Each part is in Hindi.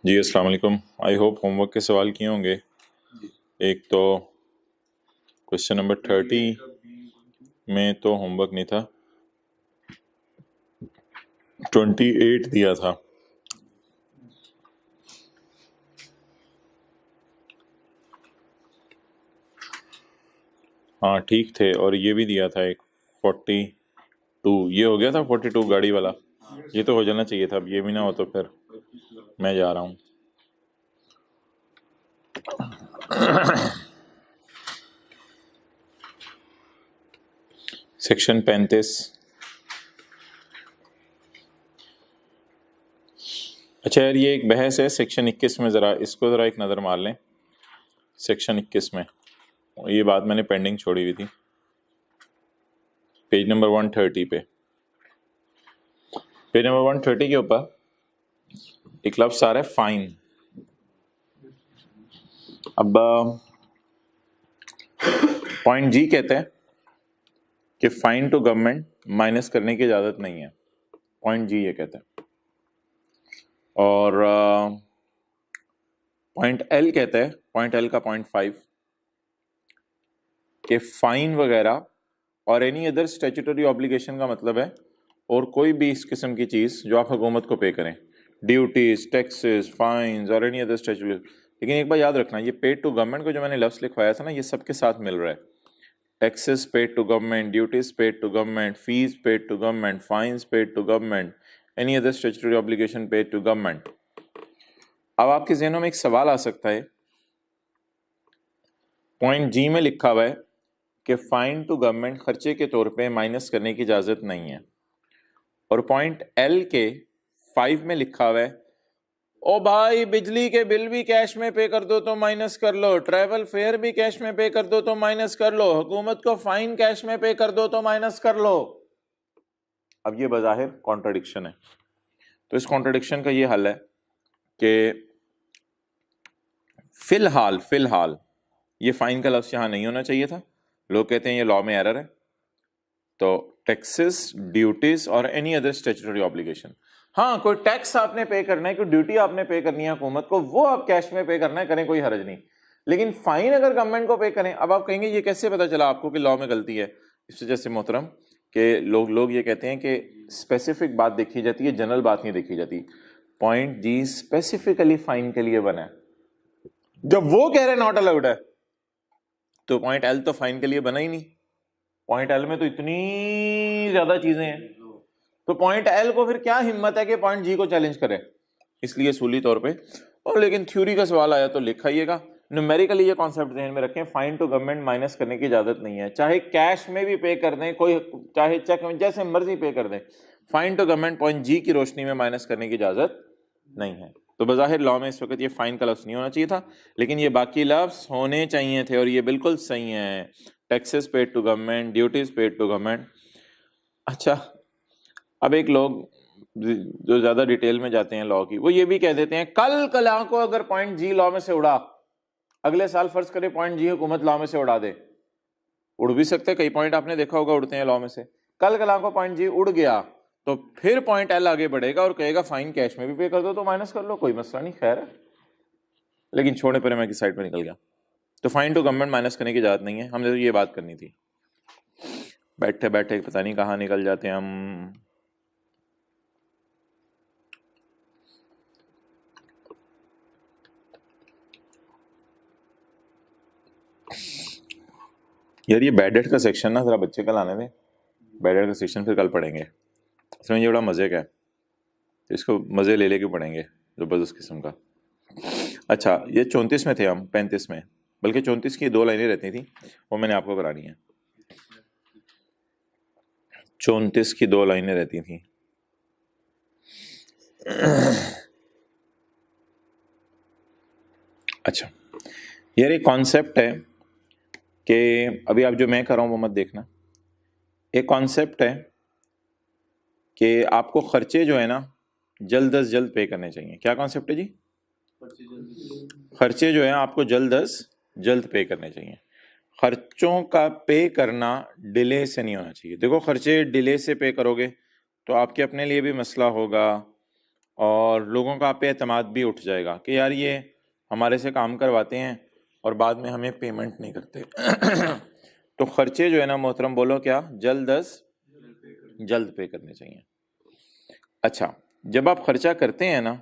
जी अस्सलाम वालेकुम। आई होप होमवर्क के सवाल किए होंगे। एक तो क्वेश्चन नंबर 30 में तो होमवर्क नहीं था, 28 दिया था। हाँ ठीक थे, और ये भी दिया था एक 42। ये हो गया था 42 गाड़ी वाला। ये तो हो जाना चाहिए था, अब ये भी ना हो तो फिर मैं जा रहा हूँ। सेक्शन 35। अच्छा यार, ये एक बहस है सेक्शन 21 में, ज़रा इसको ज़रा एक नज़र मार लें। सेक्शन 21 में ये बात मैंने पेंडिंग छोड़ी हुई थी, पेज नंबर 130 पे। पेज नंबर 130 के ऊपर एक लफ्ज़ आ रहा है फाइन। अब पॉइंट जी कहते हैं कि फाइन टू गवर्नमेंट माइनस करने की इजाज़त नहीं है। पॉइंट जी ये कहते हैं। और पॉइंट एल कहता है, पॉइंट एल का पॉइंट 5, कि फाइन वगैरह और एनी अदर स्टैट्यूटरी ऑब्लिगेशन का मतलब है और कोई भी इस किस्म की चीज़ जो आप हुकूमत को पे करें, ड्यूटीज, टैक्सेस, फाइन्स और एनी अदर स्टैट्यूटरी। लेकिन एक बार याद रखना, ये पेड टू गवर्नमेंट को जो मैंने लफ्ज़ लिखवाया था ना, ये सबके साथ मिल रहा है। Taxes paid to government, duties paid to government, fees paid to government, fines paid to government, any other statutory obligation paid to government. अब आपके ज़हनों में एक सवाल आ सकता है, पॉइंट जी में लिखा हुआ है कि फाइन टू गवर्नमेंट खर्चे के तौर पे माइनस करने की इजाज़त नहीं है, और पॉइंट एल के 5 में लिखा हुआ है, ओ भाई बिजली के बिल भी कैश में पे कर दो तो माइनस कर लो, ट्रैवल फेयर भी कैश में पे कर दो तो माइनस कर लो, हुकूमत को फाइन कैश में पे कर दो तो माइनस कर लो। अब ये बज़ाहिर कॉन्ट्रडिक्शन है। तो इस कॉन्ट्रडिक्शन का ये हल है कि फिलहाल ये फाइन का लफ्ज़ यहाँ नहीं होना चाहिए था। लोग कहते हैं ये लॉ में एरर है। तो टैक्सेस, ड्यूटीज और एनी अदर स्टैट्यूटरी ऑब्लिगेशन, हाँ कोई टैक्स आपने पे करना है, कोई ड्यूटी आपने पे करनी है हुकूमत को, वो आप कैश में पे करना है, करें, कोई हर्ज नहीं। लेकिन फाइन अगर गवर्नमेंट को पे करें, अब आप कहेंगे ये कैसे पता चला आपको कि लॉ में गलती है। इस वजह से मोहतरम कि लोग ये कहते हैं कि स्पेसिफिक बात देखी जाती है, जनरल बात नहीं देखी जाती। पॉइंट जी स्पेसिफिकली फाइन के लिए बना है। जब वो कह रहे नॉट अलाउड है, तो पॉइंट एल तो फाइन के लिए बना ही नहीं। पॉइंट एल में तो इतनी ज्यादा चीजें हैं, तो पॉइंट एल को फिर क्या हिम्मत है कि पॉइंट जी को चैलेंज करे। इसलिए सूली तौर पे, और लेकिन थ्योरी का सवाल आया तो लिखाइएगा। न्यूमेरिकली ये कॉन्सेप्ट ध्यान में रखें, फाइन टू गवर्नमेंट माइनस करने की इजाजत नहीं है, चाहे कैश में भी पे कर दें कोई, चाहे चेक में, जैसे मर्जी पे कर दें, फाइन टू गवर्नमेंट पॉइंट जी की रोशनी में माइनस करने की इजाजत नहीं है। तो बज़ाहिर लॉ में इस वक्त ये फाइन का लफ्ज़ नहीं होना चाहिए था, लेकिन ये बाकी लफ्ज़ होने चाहिए थे, और ये बिल्कुल सही है। Taxes paid to government, duties paid to government. अच्छा, अब एक लोग जो ज्यादा डिटेल में जाते हैं लॉ की, वो ये भी कह देते हैं कल कला को अगर पॉइंट जी लॉ में से उड़ा, अगले साल फर्ज करे पॉइंट जी हुकूमत लॉ में से उड़ा दे, उड़ भी सकते, कई पॉइंट आपने देखा होगा उड़ते हैं लॉ में से। कल कला को पॉइंट जी उड़ गया तो फिर पॉइंट एल आगे बढ़ेगा और कहेगा फाइन कैश में भी पे कर दो तो माइनस कर लो, कोई मसला नहीं, खैर है। लेकिन छोड़े पर मैं किस साइड पर निकल गया। तो फाइन टू गवर्नमेंट माइनस करने की इजाजत नहीं है, हमने तो ये बात करनी थी। बैठे बैठे पता नहीं कहाँ निकल जाते हैं हम। यार ये बैड डेट का सेक्शन ना जरा बच्चे कल आने दें, बैड डेट का सेक्शन फिर कल पढ़ेंगे। इसमें ये बड़ा मजे का है, तो इसको मजे ले लेके पढ़ेंगे जबरदस्त किस्म का। अच्छा, ये 34 में थे हम, 35 में, बल्कि 34 की 2 लाइनें रहती थी, वो मैंने आपको करानी है। 34 की 2 लाइनें रहती थी। अच्छा यार, एक कॉन्सेप्ट है कि अभी आप जो मैं कर रहा हूँ वो मत देखना। एक कॉन्सेप्ट है कि आपको खर्चे जो है ना जल्द अज जल्द पे करने चाहिए। क्या कॉन्सेप्ट है जी? खर्चे जो है आपको जल्द अज जल्द पे करने चाहिए। खर्चों का पे करना डिले से नहीं होना चाहिए। देखो, खर्चे डिले से पे करोगे तो आपके अपने लिए भी मसला होगा, और लोगों का आप पे एतमाद भी उठ जाएगा कि यार ये हमारे से काम करवाते हैं और बाद में हमें पेमेंट नहीं करते। तो खर्चे जो है ना मोहतरम, बोलो क्या, जल्द अज जल्द पे करने चाहिए। अच्छा, जब आप खर्चा करते हैं ना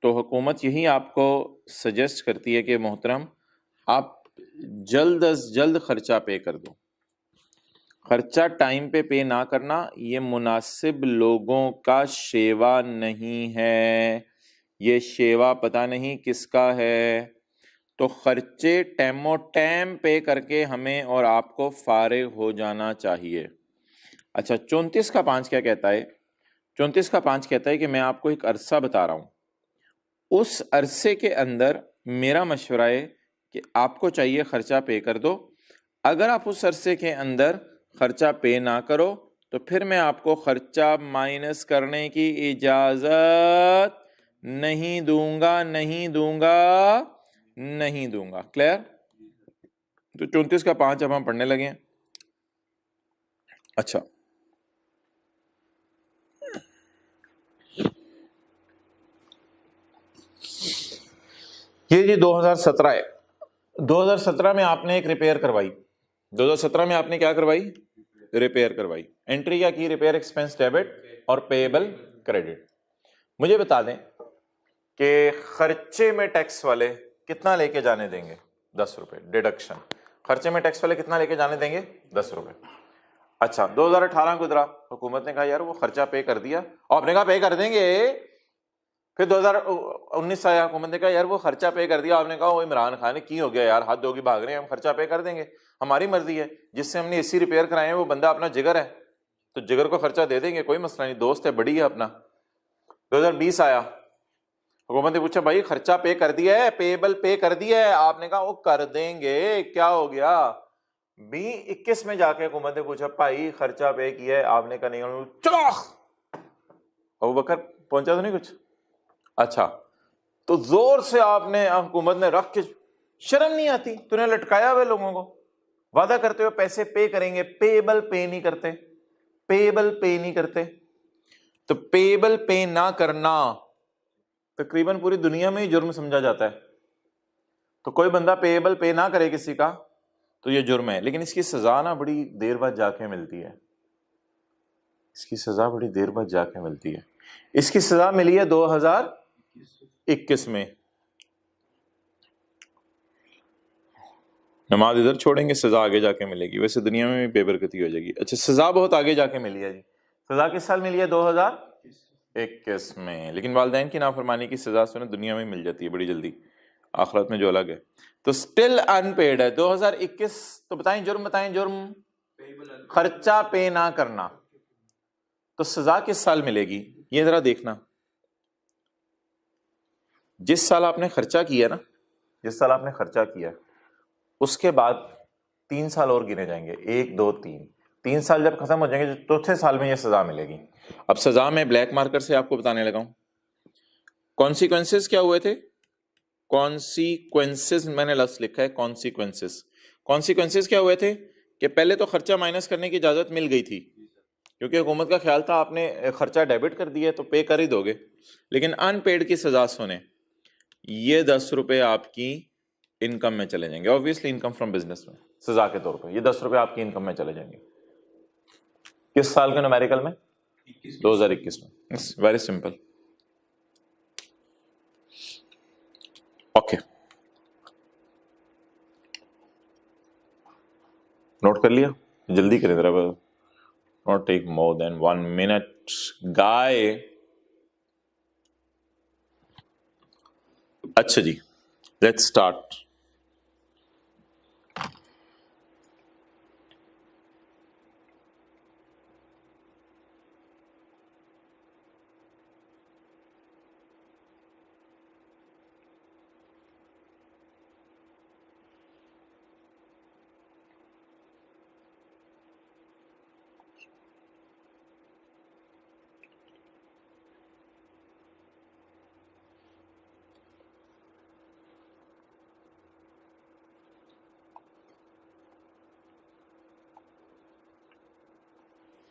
तो हुकूमत यही आपको सजेस्ट करती है कि मोहतरम आप जल्द अज जल्द खर्चा पे कर दो। खर्चा टाइम पे ना करना ये मुनासिब लोगों का शेवा नहीं है, ये शेवा पता नहीं किसका है। तो खर्चे टैमो टैम पे करके हमें और आपको फारिग हो जाना चाहिए। अच्छा, 34 का 5 क्या कहता है? 34 का 5 कहता है कि मैं आपको एक अरसा बता रहा हूँ, उस अरसे के अंदर मेरा मशवरा है कि आपको चाहिए खर्चा पे कर दो। अगर आप उस अरसे के अंदर खर्चा पे ना करो तो फिर मैं आपको खर्चा माइनस करने की इजाजत नहीं दूंगा, नहीं दूंगा, नहीं दूंगा। क्लियर? तो 34 का 5 अब हम पढ़ने लगे हैं। अच्छा, ये जी 2017 है। 2017 में आपने एक रिपेयर करवाई। 2017 में आपने क्या करवाई? रिपेयर करवाई। एंट्री क्या की? रिपेयर एक्सपेंस डेबिट और पेएबल क्रेडिट। मुझे बता दें कि खर्चे में टैक्स वाले कितना लेके जाने देंगे? 10 रुपए डिडक्शन। खर्चे में टैक्स वाले कितना लेके जाने देंगे? 10 रुपए। अच्छा, 2018 गुजरा, हुकूमत ने कहा यार वो खर्चा पे कर दिया, और आपने कहा पे कर देंगे। फिर 2019 आया, हुकूमत ने कहा यार वो खर्चा पे कर दिया, आपने कहा वो इमरान खान की हो गया यार, हद होगी, भाग रहे हैं, हम खर्चा पे कर देंगे, हमारी मर्जी है, जिससे हमने एसी रिपेयर कराए हैं वो बंदा अपना जिगर है तो जिगर को खर्चा दे देंगे, कोई मसला नहीं, दोस्त है, बड़ी है अपना। 2020 आया, हुकूमत ने पूछा भाई खर्चा पे कर दिया है, पेएबल पे कर दिया है? आपने कहा वो कर देंगे, क्या हो गया? 2021 में जाके हुकूमत ने पूछा भाई खर्चा पे किया है? आपने कहा नहीं। चलो अबू बकर पहुंचा तो नहीं कुछ? अच्छा, तो जोर से आपने हुकूमत ने रख के, शर्म नहीं आती? तूने लटकाया हुए लोगों को, वादा करते हो पैसे पे करेंगे, पेएबल पे नहीं करते, पेएबल पे नहीं करते। तो पेएबल पे ना करना तकरीबन पूरी दुनिया में ही जुर्म समझा जाता है। तो कोई बंदा पेएबल पे ना करे किसी का तो ये जुर्म है, लेकिन इसकी सजा ना बड़ी देर बाद जाके मिलती है। इसकी सजा बड़ी देर बाद जाके मिलती है। इसकी सजा मिली है 2021 में। नमाज इधर छोड़ेंगे, सजा आगे जाके मिलेगी। वैसे दुनिया में भी बेबरकती हो जाएगी। अच्छा, सजा बहुत आगे जाके मिली है जी। सजा किस साल मिली है? 2021 में। लेकिन वालिदैन की नाफरमानी की सजा सुने दुनिया में मिल जाती है बड़ी जल्दी, आखिरत में जो अलग है। तो स्टिल अनपेड है 2021। तो बताएं जुर्म, बताएं जुर्म, खर्चा पे ना करना। तो सजा किस साल मिलेगी ये जरा देखना। जिस साल आपने खर्चा किया ना, जिस साल आपने खर्चा किया उसके बाद 3 साल और गिने जाएंगे, 1 2 3। 3 साल जब खत्म हो जाएंगे, चौथे साल में ये सजा मिलेगी। अब सजा में ब्लैक मार्कर से आपको बताने लगा हूं। कॉन्सिक्वेंसेस क्या हुए थे? कॉन्सिक्वेंसेस मैंने लफ्ज लिखा है, कॉन्सिक्वेंसेस। कॉन्सिक्वेंसेस क्या हुए थे कि पहले तो खर्चा माइनस करने की इजाजत मिल गई थी, क्योंकि हुकूमत का ख्याल था आपने खर्चा डेबिट कर दिया तो पे कर ही दोगे। लेकिन अनपेड की सजा सुने, ये 10 रुपए आपकी इनकम में चले जाएंगे, ऑब्वियसली इनकम फ्रॉम बिजनेस में, सजा के तौर पे ये 10 रुपए आपकी इनकम में चले जाएंगे। किस साल के न्यूमेरिकल में? 2021 में। Very simple. ओके, नोट कर लिया? जल्दी करें जरा, not take more than 1 minute guy. अच्छा जी, लेट्स स्टार्ट।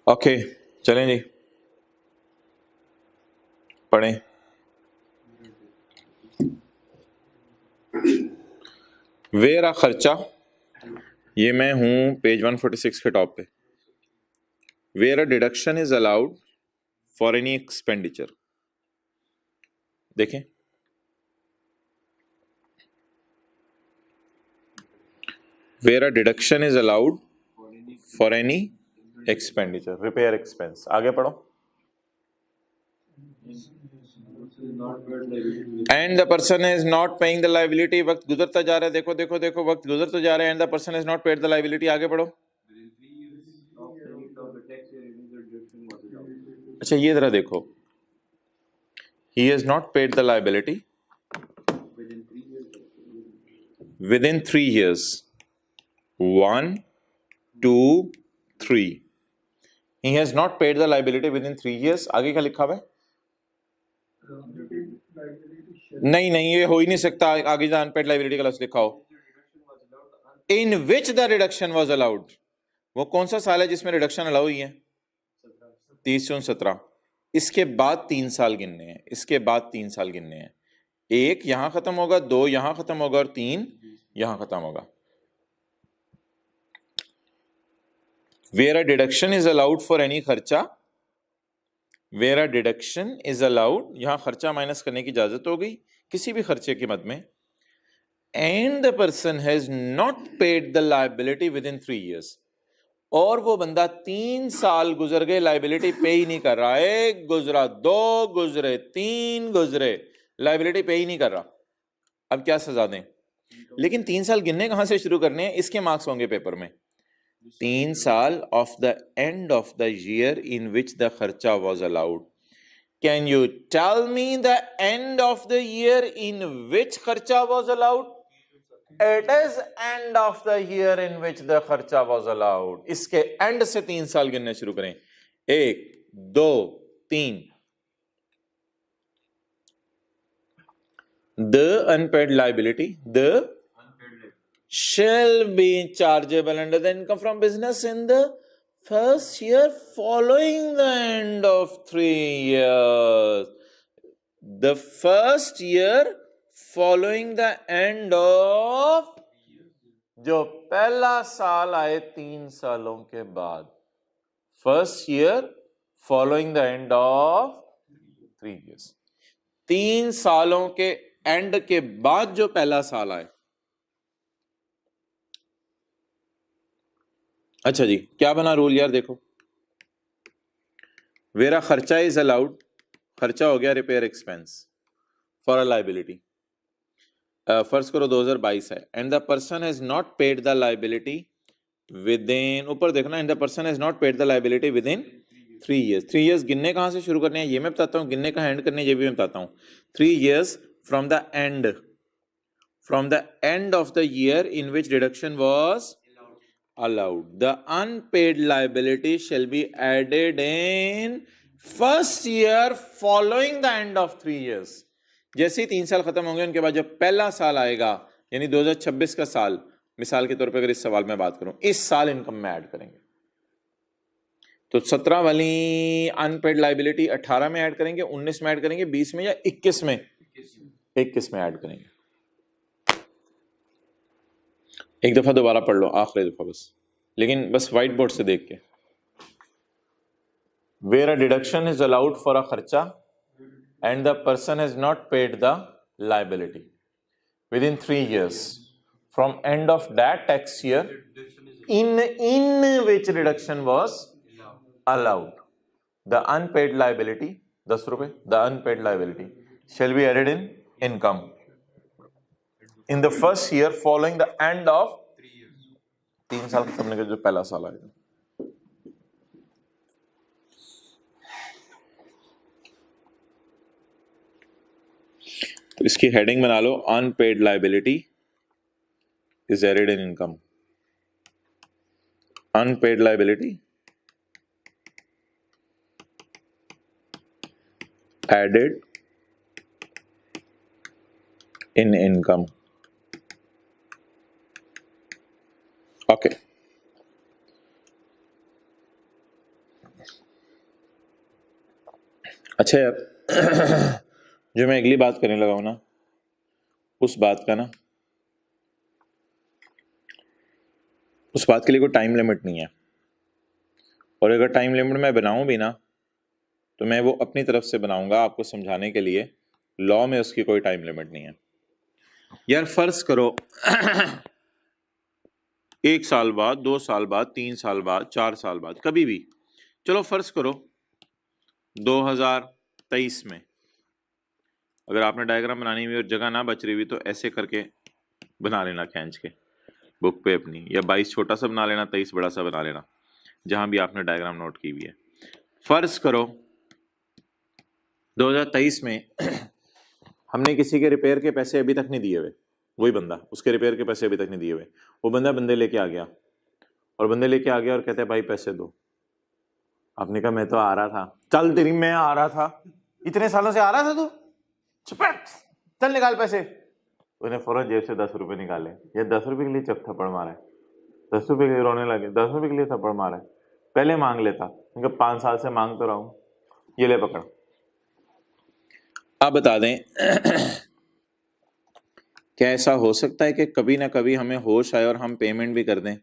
ओके, चलें जी, पढ़ें। वेरा खर्चा, ये मैं हूं पेज 146 के टॉप पे। Where a deduction is allowed for any expenditure, देखें where a deduction is allowed for any expenditure, repair expense. आगे पढ़ो। And the person is not paying the liability, वक्त गुजरता जा रहा है, देखो देखो देखो वक्त गुजरता जा रहा है। And the person is not paid the liability, आगे पढ़ो। अच्छा ये जरा देखो, he has not paid the liability within 3 years, 1 2 3, he has not paid the liability within 3 years। आगे क्या लिखा हुआ है? नहीं नहीं, ये हो ही नहीं सकता। आगे जो अनपेड लाइबिलिटी का लफ्ज लिखा हो, in which the deduction was allowed. वो कौन सा साल है जिसमें रिडक्शन अलाउ हुई है? 30/17। इसके बाद 3 साल गिनने हैं, इसके बाद 3 साल गिनने हैं। 1 यहां खत्म होगा, 2 यहां खत्म होगा और 3 यहां खत्म होगा। Where a deduction is allowed for any खर्चा, where a deduction is allowed, यहां खर्चा माइनस करने की इजाजत हो गई किसी भी खर्चे के मद में। And the person has not paid the liability within 3 years, और वो बंदा 3 साल गुजर गए, लाइबिलिटी पे ही नहीं कर रहा। 1 गुजरा, 2 गुजरे, 3 गुजरे, लाइबिलिटी पे ही नहीं कर रहा। अब क्या सजा दें? लेकिन 3 साल गिनने कहां से शुरू करने हैं? इसके मार्क्स होंगे पेपर में। 3 साल of the end of the year in which the खर्चा was allowed. Can you tell me the end of the year in which खर्चा was allowed? It is end of the year in which the खर्चा was allowed। इसके एंड से 3 साल गिनने शुरू करें। 1 2 3। The unpaid liability, the shall be chargeable under the income from business in the first year following the end of 3 years। The first year following the end of, जो पहला साल आए 3 सालों के बाद। First year following the end of 3 years, 3 सालों के एंड के बाद जो पहला साल आए। अच्छा जी, क्या बना रूल यार? देखो, वेरा खर्चा इज अलाउड, खर्चा हो गया repair expense for a liability. फर्ज करो 2022 है, and the person has not paid the liability with in, ऊपर देखो ना, and the person has not paid the liability with in 3 years। 3 years गिनने कहां से शुरू करने हैं ये मैं बताता हूं, गिनने का एंड करने ये भी मैं बताता हूं। 3 years from the end of the year in which deduction was allowed। The unpaid liability shall be added in first year following the end of 3 years। जैसे ही 3 साल खत्म होंगे उनके बाद जो पहला साल आएगा, यानी 2026 का साल, मिसाल के तौर पर अगर इस सवाल में बात करूं, इस साल इनकम में ऐड करेंगे। तो 17 वाली अनपेड लाइबिलिटी 18 में ऐड करेंगे, 19 में ऐड करेंगे, 20 में या 21 में? 21 में ऐड करेंगे। एक दफा दोबारा पढ़ लो, आखिरी दफा बस, लेकिन बस व्हाइट बोर्ड से देख के। Where a deduction is allowed for a खर्चा and the person has not paid the liability within 3 years from end of that tax year in which deduction was allowed, the unpaid liability 10 रुपए, the unpaid liability shall be added in income in the first year following the end of 3 साल खत्म होने का जो पहला साल आएगा। तो इसकी हेडिंग बना लो, unpaid liability is added in income. Unpaid liability added in income. Okay, अच्छा यार जो मैं अगली बात करने लगा हूं ना, उस बात का ना उस बात के लिए कोई टाइम लिमिट नहीं है, और अगर टाइम लिमिट मैं बनाऊं भी ना तो मैं वो अपनी तरफ से बनाऊंगा आपको समझाने के लिए, लॉ में उसकी कोई टाइम लिमिट नहीं है। यार फर्ज करो 1 साल बाद, 2 साल बाद, 3 साल बाद, 4 साल बाद, कभी भी, चलो फर्ज करो 2023 में, अगर आपने डायग्राम बनानी हुई और जगह ना बच रही हुई तो ऐसे करके बना लेना खींच के बुक पे अपनी, या 22 छोटा सा बना लेना, 23 बड़ा सा बना लेना, जहां भी आपने डायग्राम नोट की हुई है। फर्ज करो 2023 में हमने किसी के रिपेयर के पैसे अभी तक नहीं दिए हुए, वही बंदा उसके रिपेयर के पैसे अभी तक नहीं दिए हुए, वो बंदे लेके आ गया, और बंदे लेके आ गया और कहते हैं भाई पैसे दो। आपने कहा मैं तो आ रहा था, चल तेरी मैं आ रहा था, इतने सालों से आ रहा था तू, चुपैट चल निकाल पैसे। उन्हें फौरन जेब से 10 रुपए निकाले, ये 10 रुपए के लिए चप थप्पड़ मारा है, 10 रुपए के लिए रोने लगे, 10 रुपए के लिए थप्पड़ मारा है, पहले मांग लेता, क्योंकि 5 साल से मांग तो रहा हूं, ये ले पकड़। आप बता दें क्या ऐसा हो सकता है कि कभी ना कभी हमें होश आए और हम पेमेंट भी कर दें?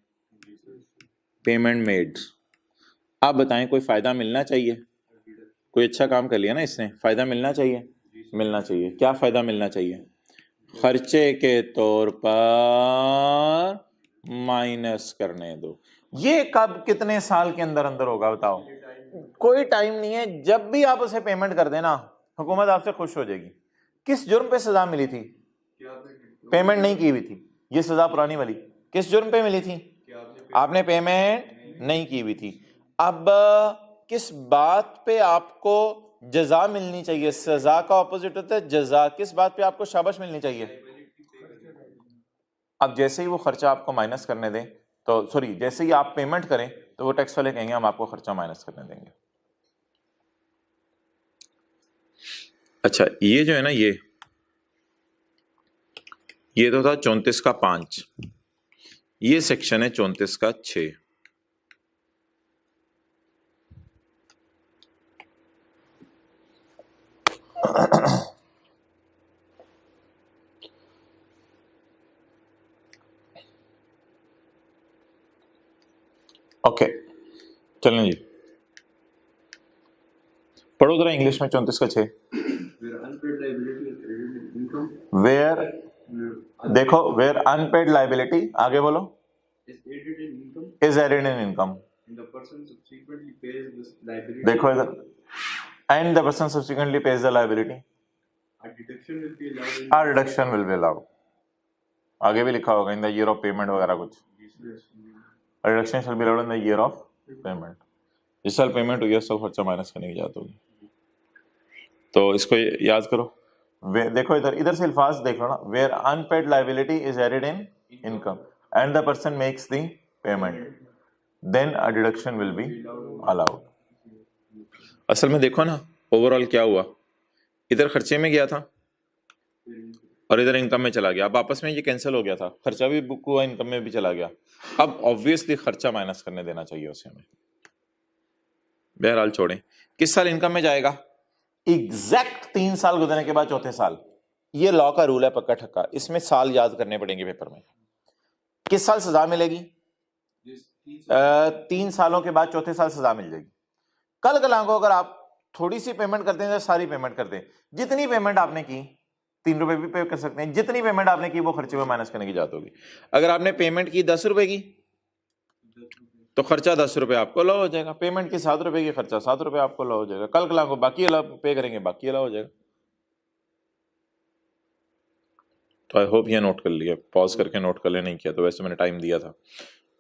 पेमेंट मेड, आप बताएं कोई फायदा मिलना चाहिए, कोई अच्छा काम कर लिया ना इसने, फायदा मिलना चाहिए, मिलना चाहिए। क्या फायदा मिलना चाहिए? खर्चे के तौर पर माइनस करने दो। ये कब कितने साल के अंदर अंदर होगा बताओ? कोई टाइम नहीं है, जब भी आप उसे पेमेंट कर देना हुकूमत आपसे खुश हो जाएगी। किस जुर्म पे सजा मिली थी? पेमेंट नहीं की हुई थी, ये सजा पुरानी वाली किस जुर्म पे मिली थी? आपने पेमेंट नहीं की हुई थी। अब किस बात पे आपको जजा मिलनी चाहिए? सजा का ऑपोजिट होता है जजा। किस बात पे आपको शाबाश मिलनी चाहिए? अब जैसे ही वो खर्चा आपको माइनस करने दें, तो सॉरी, जैसे ही आप पेमेंट करें तो वो टैक्स वाले कहेंगे हम आपको खर्चा माइनस करने देंगे। अच्छा, ये जो है ना, ये तो था 34 का 5, ये सेक्शन है 34 का 6। ओके चलें जी, पढ़ो जरा इंग्लिश में 34 का 6। वेयर, देखो वेयर अनपेड लाइबिलिटी, आगे बोलो, इज एडेड इन इनकम, देखो इधर, and the person subsequently page the liability, a reduction will be allowed। आगे भी लिखा होगा in the year of payment वगैरह कुछ, reduction shell be allowed in the year of payment. जिस साल पेमेंट हुई है उस साल खर्चा माइनस करने की इजाजत होगी। तो इसको याद करो। देखो इधर से अल्फाज देख लो ना, where unpaid liability is added in income and the person makes the payment, then a deduction will be allowed. असल में देखो ना ओवरऑल क्या हुआ, इधर खर्चे में गया था और इधर इनकम में चला गया। अब आपस में ये कैंसिल हो गया था, खर्चा भी बुक हुआ, इनकम में भी चला गया। अब ऑब्वियसली खर्चा माइनस करने देना चाहिए उसे हमें। बहरहाल छोड़ें, किस साल इनकम में जाएगा? एग्जैक्ट 3 साल गुजरने के बाद चौथे साल। ये लॉ का रूल है पक्का ठक्का, इसमें साल याद करने पड़ेंगे पेपर में। किस साल सजा मिलेगी? 3 सालों के बाद चौथे साल सजा मिल जाएगी। कल कल को अगर आप थोड़ी सी पेमेंट करते हैं तो सारी पेमेंट करते हैं, जितनी पेमेंट आपने की, 3 रुपए भी पे कर सकते हैं, जितनी पेमेंट आपने की वो खर्चे में माइनस करने की इजाजत होगी। अगर आपने पेमेंट की 10 रुपए की तो खर्चा 10 रुपए आपको अलाउ हो जाएगा, पेमेंट की 7 रुपए की खर्चा 7 रुपए आपको अलाउ हो जाएगा। कल कल को बाकी अलाउ पे करेंगे, बाकी अलाउ हो जाएगा। तो आई होप ये नोट कर लिया, पॉज करके नोट कर ले, नहीं किया तो वैसे मैंने टाइम दिया था।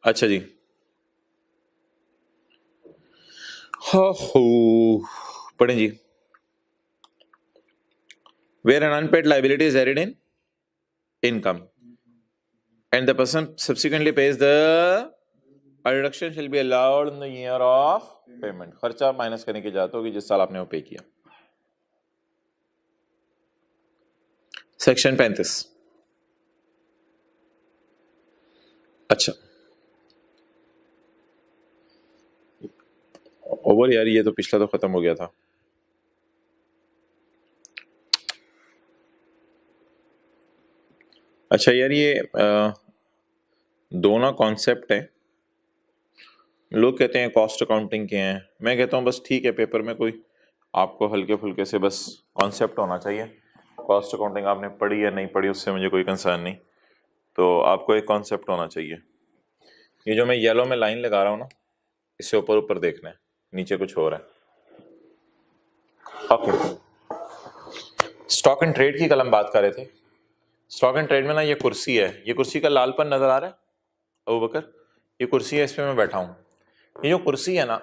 अच्छा जी, पढ़ें जी। Where an unpaid liability is added in income and the person subsequently pays the, a reduction shall be allowed in the year of payment। खर्चा माइनस करने की इजाजत होगी जिस साल आपने वो पे किया। सेक्शन 35। अच्छा ओवर यार, ये तो पिछला तो खत्म हो गया था। अच्छा यार, ये दोनों कॉन्सेप्ट है लोग कहते हैं कॉस्ट अकाउंटिंग के हैं, मैं कहता हूँ बस ठीक है, पेपर में कोई आपको हल्के फुल्के से बस कॉन्सेप्ट होना चाहिए। कॉस्ट अकाउंटिंग आपने पढ़ी या नहीं पढ़ी उससे मुझे कोई कंसर्न नहीं, तो आपको एक कॉन्सेप्ट होना चाहिए। ये जो मैं येलो में लाइन लगा रहा हूँ ना, इससे ऊपर ऊपर देखना है, नीचे कुछ हो रहा है। ओके, स्टॉक एंड ट्रेड की कल हम बात कर रहे थे। स्टॉक एंड ट्रेड में ना ये कुर्सी है, ये कुर्सी का लालपन नजर आ रहा है अबू बकर, ये कुर्सी है, इस पे मैं बैठा हूँ। ये जो कुर्सी है ना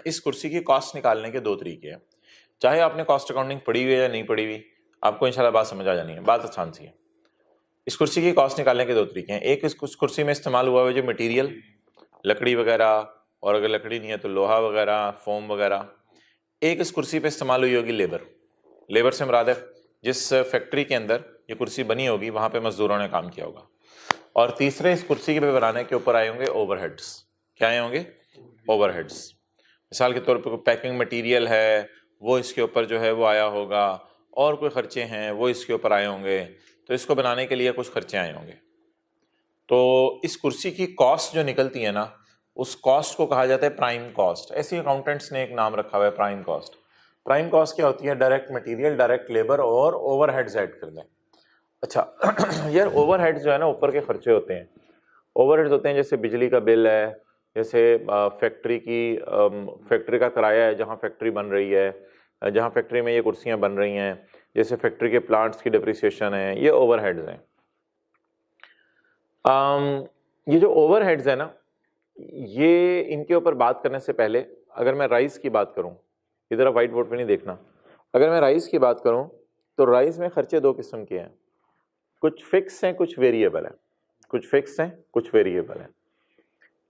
इस कुर्सी की कॉस्ट निकालने के दो तरीके हैं। चाहे आपने कॉस्ट अकाउंटिंग पढ़ी हुई है या नहीं पढ़ी हुई, आपको इंशाल्लाह बात समझ आ जानी है, बात आसान सी है। इस कुर्सी की कॉस्ट निकालने के दो तरीके हैं। एक, इस कुर्सी में इस्तेमाल हुआ हुआ जो मटेरियल, लकड़ी वगैरह, और अगर लकड़ी नहीं है तो लोहा वगैरह, फोम वगैरह। एक, इस कुर्सी पे इस्तेमाल हुई होगी लेबर। लेबर से मुराद है जिस फैक्ट्री के अंदर ये कुर्सी बनी होगी वहां पे मजदूरों ने काम किया होगा। और तीसरे, इस कुर्सी के पे बनाने के ऊपर आए होंगे ओवरहेड्स। क्या आए होंगे? ओवरहेड्स। मिसाल के तौर पर पैकिंग मटेरियल है वो इसके ऊपर जो है वो आया होगा, और कोई खर्चे हैं वो इसके ऊपर आए होंगे, तो इसको बनाने के लिए कुछ खर्चे आए होंगे। तो इस कुर्सी की कॉस्ट जो निकलती है ना, उस कॉस्ट को कहा जाता है प्राइम कॉस्ट। ऐसे अकाउंटेंट्स ने एक नाम रखा हुआ है प्राइम कॉस्ट। प्राइम कॉस्ट क्या होती है? डायरेक्ट मटेरियल, डायरेक्ट लेबर और ओवरहेड्स ऐड कर दें। अच्छा यार, ओवरहेड्स जो है ना ऊपर के खर्चे होते हैं। ओवरहेड्स होते हैं जैसे बिजली का बिल है, जैसे फैक्ट्री का किराया है जहाँ फैक्ट्री बन रही है, जहाँ फैक्ट्री में ये कुर्सियाँ बन रही हैं, जैसे फैक्ट्री के प्लांट्स की डिप्रिसिएशन है, ये ओवरहेड्स हैं। ये जो ओवरहेड्स है ना, ये इनके ऊपर बात करने से पहले अगर मैं राइस की बात करूं, इधर व्हाइट बोर्ड पे नहीं देखना, अगर मैं राइस की बात करूं तो राइस में खर्चे दो किस्म के हैं, कुछ फिक्स हैं कुछ वेरिएबल हैं। कुछ फिक्स हैं कुछ वेरिएबल हैं।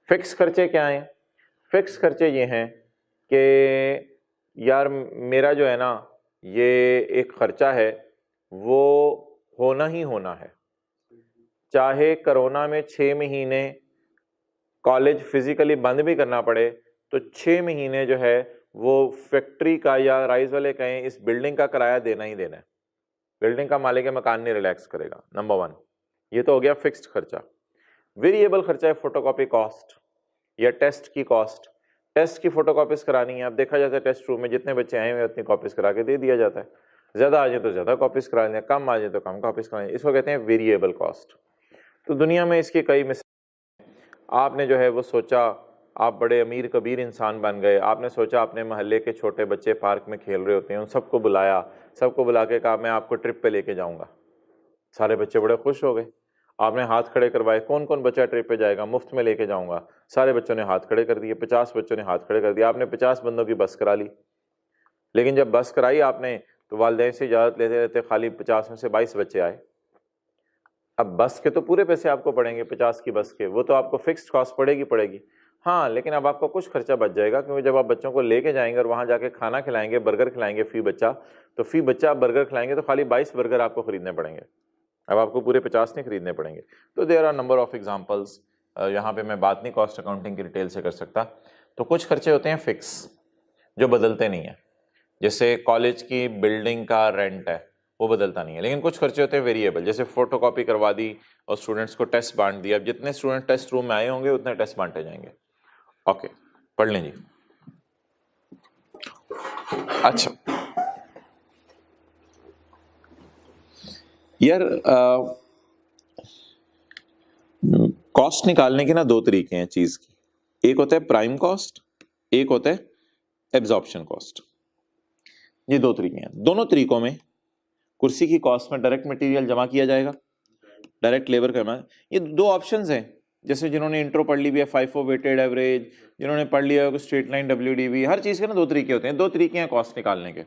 फिक्स खर्चे क्या हैं? फिक्स खर्चे ये हैं कि यार मेरा जो है ना ये एक खर्चा है वो होना ही होना है, चाहे कोरोना में 6 महीने कॉलेज फिजिकली बंद भी करना पड़े तो 6 महीने जो है वो फैक्ट्री का या राइस वाले कहें इस बिल्डिंग का किराया देना ही देना है। बिल्डिंग का मालिक मकान नहीं रिलैक्स करेगा। नंबर 1, ये तो हो गया फिक्स्ड खर्चा। वेरिएबल खर्चा है फोटोकॉपी कॉस्ट या टेस्ट की कॉस्ट। टेस्ट की फोटोकॉपीज करानी है, अब देखा जाता है टेस्ट रूम में जितने बच्चे आए हुए उतनी कॉपीज करा के दे दिया जाता है। ज्यादा आ जाए तो ज्यादा कॉपीज करा दें, कम आ जाए तो कम कॉपीज करा दें, इसको कहते हैं वेरिएबल कॉस्ट। तो दुनिया में इसकी कई मिसाल। आपने जो है वो सोचा आप बड़े अमीर कबीर इंसान बन गए, आपने सोचा अपने मोहल्ले के छोटे बच्चे पार्क में खेल रहे होते हैं, उन सबको बुलाया, सबको बुला के कहा मैं आपको ट्रिप पे लेके जाऊंगा। सारे बच्चे बड़े खुश हो गए। आपने हाथ खड़े करवाए, कौन कौन बच्चा ट्रिप पे जाएगा, मुफ्त में लेके जाऊंगा। सारे बच्चों ने हाथ खड़े कर दिए, 50 बच्चों ने हाथ खड़े कर दिया। आपने 50 बंदों की बस करा ली, लेकिन जब बस कराई आपने तो वालिदैन से इजाज़त लेते लेते खाली 50 में से 22 बच्चे आए। अब बस के तो पूरे पैसे आपको पड़ेंगे 50 की बस के, वो तो आपको फिक्स्ड कॉस्ट पड़ेगी। हाँ, लेकिन अब आपको कुछ खर्चा बच जाएगा, क्योंकि जब आप बच्चों को लेके जाएंगे और वहाँ जाके खाना खिलाएंगे, बर्गर खिलाएंगे फी बच्चा, तो फी बच्चा आप बर्गर खिलाएंगे तो खाली 22 बर्गर आपको खरीदने पड़ेंगे, अब आपको पूरे 50 नहीं खरीदने पड़ेंगे। तो there are number of examples, यहाँ पे मैं बात नहीं कॉस्ट अकाउंटिंग की डिटेल से कर सकता। तो कुछ खर्चे होते हैं फिक्स जो बदलते नहीं है, जैसे कॉलेज की बिल्डिंग का रेंट है वो बदलता नहीं है। लेकिन कुछ खर्चे होते हैं वेरिएबल, जैसे फोटोकॉपी करवा दी और स्टूडेंट्स को टेस्ट बांट दिया, अब जितने स्टूडेंट टेस्ट रूम में आए होंगे उतने टेस्ट बांटे जाएंगे। ओके, पढ़ लें जी। अच्छा यार, कॉस्ट निकालने के ना दो तरीके हैं चीज की, एक होता है प्राइम कॉस्ट, एक होता है एब्जॉर्प्शन कॉस्ट। ये दो तरीके हैं। दोनों तरीकों में कुर्सी की कॉस्ट में डायरेक्ट मटेरियल जमा किया जाएगा, डायरेक्ट लेबर करना। ये दो ऑप्शंस हैं, जैसे जिन्होंने इंट्रो पढ़ ली भी है, FIFO वेटेड एवरेज, जिन्होंने पढ़ लिया है स्ट्रेट लाइन WDV, हर चीज के ना दो तरीके होते हैं, दो तरीके हैं कॉस्ट निकालने के।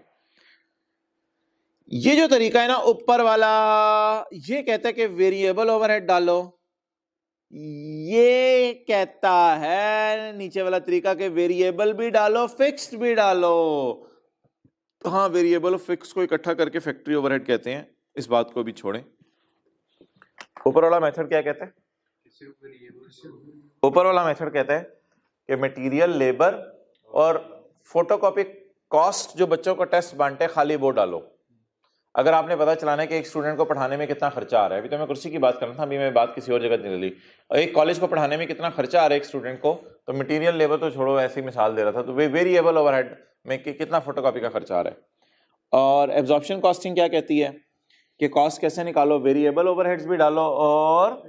ये जो तरीका है ना ऊपर वाला, ये कहता है कि वेरिएबल ओवरहेड डालो, ये कहता है नीचे वाला तरीका के वेरिएबल भी डालो फिक्स्ड भी डालो। तो हाँ, वेरिएबल और फिक्स को इकट्ठा करके फैक्ट्री ओवरहेड कहते हैं, इस बात को भी छोड़ें। ऊपर वाला मेथड क्या कहता है? ऊपर वाला मेथड कहता है कि मटेरियल, लेबर और फोटोकॉपी कॉस्ट जो बच्चों को टेस्ट बांटे खाली वो डालो। अगर आपने पता चलाना है कि एक स्टूडेंट को पढ़ाने में कितना खर्चा आ रहा है, अभी तो मैं कुर्सी की बात कर रहा था, अभी मैं बात किसी और जगह चली ली, एक कॉलेज को पढ़ाने में कितना खर्चा आ रहा है एक स्टूडेंट को, तो मटेरियल लेबर तो छोड़ो, ऐसी मिसाल दे रहा था, तो वेरिएबल ओवरहेड में कितना फोटोकॉपी का खर्चा आ रहा है। और एब्जॉर्प्शन कॉस्टिंग क्या कहती है कि कॉस्ट कैसे निकालो, वेरिएबल ओवरहेड्स भी डालो और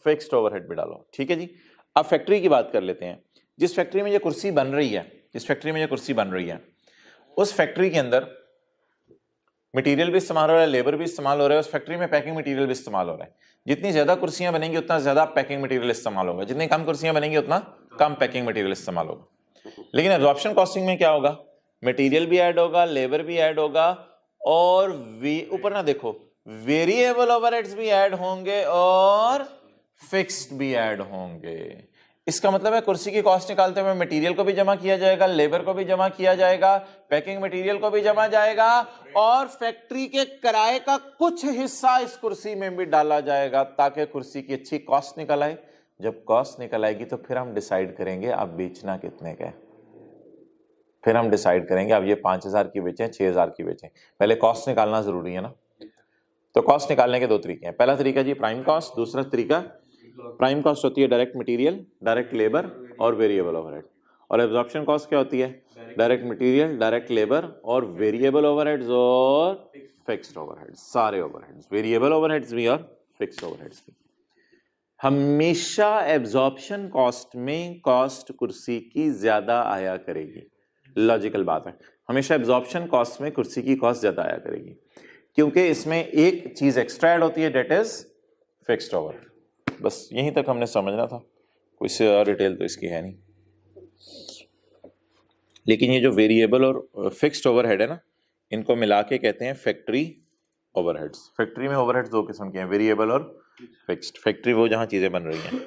फिक्स्ड ओवरहेड भी डालो। ठीक है जी। अब फैक्ट्री की बात कर लेते हैं। जिस फैक्ट्री में ये कुर्सी बन रही है, जिस फैक्ट्री में ये कुर्सी बन रही है, उस फैक्ट्री के अंदर मटेरियल भी इस्तेमाल हो रहा है, लेबर भी इस्तेमाल हो रहा है, उस फैक्ट्री में पैकिंग मटेरियल भी इस्तेमाल हो रहा है। जितनी ज्यादा कुर्सियां बनेंगी उतना ज्यादा पैकिंग मटेरियल इस्तेमाल होगा, जितनी कम कुर्सियां बनेंगी उतना कम पैकिंग मटेरियल इस्तेमाल होगा। लेकिन एब्जॉर्प्शन कॉस्टिंग में क्या होगा, मटेरियल भी ऐड होगा, लेबर भी ऐड होगा, और ऊपर ना देखो वेरिएबल ओवरहेड्स भी ऐड होंगे और फिक्स्ड भी ऐड होंगे। इसका मतलब है कुर्सी की कॉस्ट निकालते हुए मटेरियल को भी जमा किया जाएगा, लेबर को भी जमा किया जाएगा, पैकिंग मटेरियल को भी जमा जाएगा, और फैक्ट्री के किराए का कुछ हिस्सा इस कुर्सी में भी डाला जाएगा ताकि कुर्सी की अच्छी कॉस्ट निकल आए। जब कॉस्ट निकल आएगी तो फिर हम डिसाइड करेंगे अब बेचना कितने का है, फिर हम डिसाइड करेंगे अब ये 5,000 की बेचें 6,000 की बेचें। पहले कॉस्ट निकालना जरूरी है ना। तो कॉस्ट निकालने के दो तरीके हैं। पहला तरीका जी प्राइम कॉस्ट, दूसरा तरीका प्राइम कॉस्ट होती है डायरेक्ट मटेरियल, डायरेक्ट लेबर और वेरिएबल ओवरहेड, और एब्जॉर्प्शन कॉस्ट क्या होती है, डायरेक्ट मटेरियल, डायरेक्ट लेबर और वेरिएबल ओवरहेड्स और फिक्स्ड ओवरहेड्स, सारे ओवरहेड्स, वेरिएबल ओवरहेड्स भी और फिक्स्ड ओवरहेड्स भी। हमेशा एब्जॉर्प्शन कॉस्ट में कॉस्ट कुर्सी की ज्यादा आया करेगी, लॉजिकल बात है, हमेशा एब्जॉर्प्शन कॉस्ट में कुर्सी की कॉस्ट ज्यादा आया करेगी, क्योंकि इसमें एक चीज एक्स्ट्रा ऐड होती है, डेट इज फिक्स्ड ओवरहेड। बस यहीं तक हमने समझना था, कोई से और डिटेल तो इसकी है नहीं। लेकिन ये जो वेरिएबल और फिक्स्ड ओवरहेड है ना, इनको मिला के कहते हैं फैक्ट्री ओवरहेड्स। फैक्ट्री में ओवरहेड्स दो किस्म के हैं, वेरिएबल और फिक्स्ड। फैक्ट्री वो जहां चीजें बन रही हैं।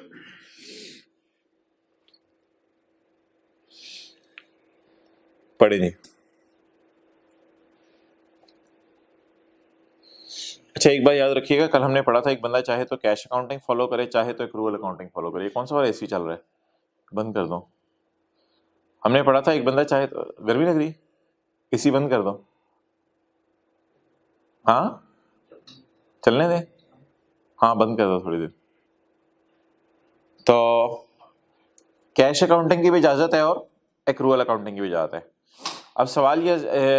पढ़े नहीं। अच्छा एक बार याद रखिएगा, कल हमने पढ़ा था एक बंदा चाहे तो कैश अकाउंटिंग फॉलो करे, चाहे तो एक्रूअल अकाउंटिंग फॉलो करे। कौन सा वाला एसी चल रहा है, बंद कर दो। हमने पढ़ा था एक बंदा चाहे तो, गर्मी लग रही, एसी बंद कर दो। हाँ चलने दे, हाँ बंद कर दो थोड़ी देर। तो कैश अकाउंटिंग की भी इजाजत है और एक्रूअल अकाउंटिंग की भी इजाजत है। अब सवाल ये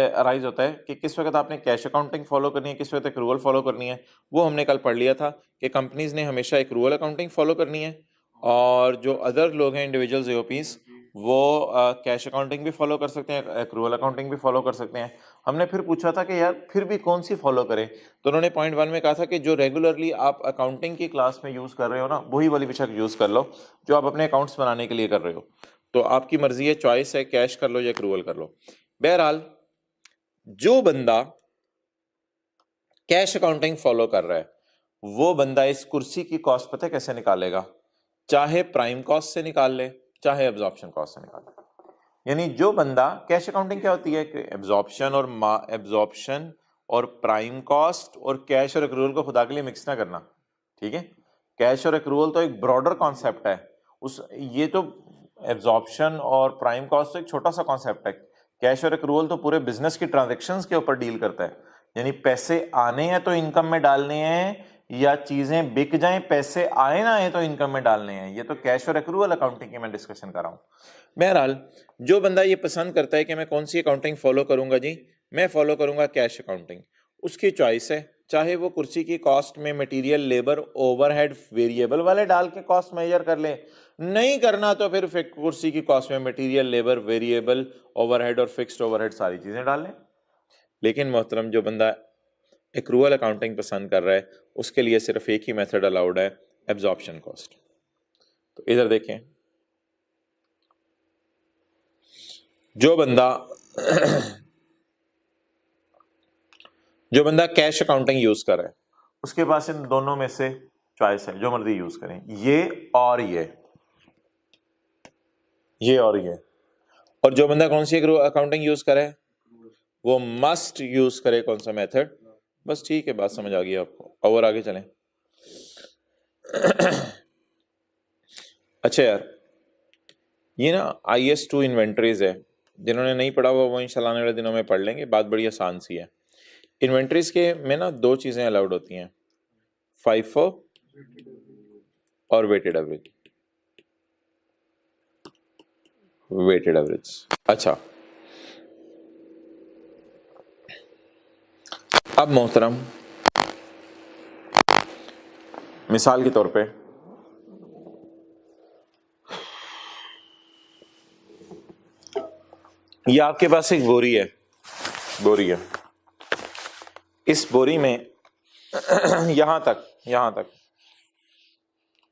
अराइज होता है कि किस वक्त आपने कैश अकाउंटिंग फॉलो करनी है, किस वक्त एक्रूअल फॉलो करनी है। वो हमने कल पढ़ लिया था कि कंपनीज ने हमेशा एक्रूअल अकाउंटिंग फॉलो करनी है, और जो अदर लोग हैं इंडिविजुअल्स एओपीज वो कैश अकाउंटिंग भी फॉलो कर सकते हैं, एक्रूअल अकाउंटिंग भी फॉलो कर सकते हैं। हमने फिर पूछा था कि यार फिर भी कौन सी फॉलो करें, तो उन्होंने पॉइंट 1 में कहा था कि जो रेगुलरली आप अकाउंटिंग की क्लास में यूज कर रहे हो ना, वही वाली बेशक यूज कर लो जो आप अपने अकाउंट्स बनाने के लिए कर रहे हो। तो आपकी मर्जी है, चॉइस है, कैश कर लो या एक्रूअल कर लो। बहरहाल जो बंदा कैश अकाउंटिंग फॉलो कर रहा है वो बंदा इस कुर्सी की कॉस्ट पता है कैसे निकालेगा, चाहे प्राइम कॉस्ट से निकाल ले चाहे एब्जॉर्प्शन कॉस्ट से निकाल ले। यानी जो बंदा, कैश अकाउंटिंग क्या होती है कि एब्जॉर्प्शन और प्राइम कॉस्ट और कैश और एक्रूअल को खुदा के लिए मिक्स ना करना, ठीक है। कैश और एक्रूअल तो एक ब्रॉडर कॉन्सेप्ट है, उस ये तो एब्जॉर्प्शन और प्राइम कॉस्ट तो एक छोटा सा कॉन्सेप्ट है। कैश और एक्रूअल तो पूरे बिजनेस की ट्रांजैक्शंस के ऊपर डील करता है, यानी पैसे आने हैं तो इनकम में डालने हैं, या चीजें बिक जाएं पैसे आए ना आए तो इनकम में डालने हैं। ये तो कैश और एक्रूअल अकाउंटिंग की मैं डिस्कशन कर रहा हूं। बहरहाल जो बंदा ये पसंद करता है कि मैं कौन सी अकाउंटिंग फॉलो करूंगा जी, मैं फॉलो करूंगा कैश अकाउंटिंग, उसकी चॉइस है। चाहे वो कुर्सी की कॉस्ट में मटेरियल, लेबर, ओवरहेड, वेरिएबल वाले डाल के कॉस्ट मेजर कर ले, नहीं करना तो फिर कुर्सी की कॉस्ट में मटेरियल, लेबर, वेरिएबल, ओवरहेड और फिक्स्ड ओवरहेड सारी चीजें डाल लें। लेकिन मोहतरम जो बंदा एक्रूअल अकाउंटिंग पसंद कर रहा है उसके लिए सिर्फ एक ही मेथड अलाउड है, एब्जॉर्प्शन कॉस्ट। तो इधर देखें, जो बंदा कैश अकाउंटिंग यूज कर रहा है उसके पास इन दोनों में से चॉइस है, जो मर्जी यूज करें, ये और ये और ये। और जो बंदा कौन सी अकाउंटिंग यूज करे वो मस्ट यूज करे कौन सा मेथड। बस ठीक है, बात समझ आ गई आपको। और आगे चलें। अच्छा यार, ये ना IS2 इन्वेंटरीज है, जिन्होंने नहीं पढ़ा हुआ वो इंशाल्लाह आने वाले दिनों में पढ़ लेंगे। बात बड़ी आसान सी है। इन्वेंट्रीज के में ना दो चीजें अलाउड होती हैं, FIFO और वेटेड एवरेज। वेटेड एवरेज, अच्छा अब मोहतरम मिसाल के तौर पे ये आपके पास एक बोरी है, इस बोरी में यहां तक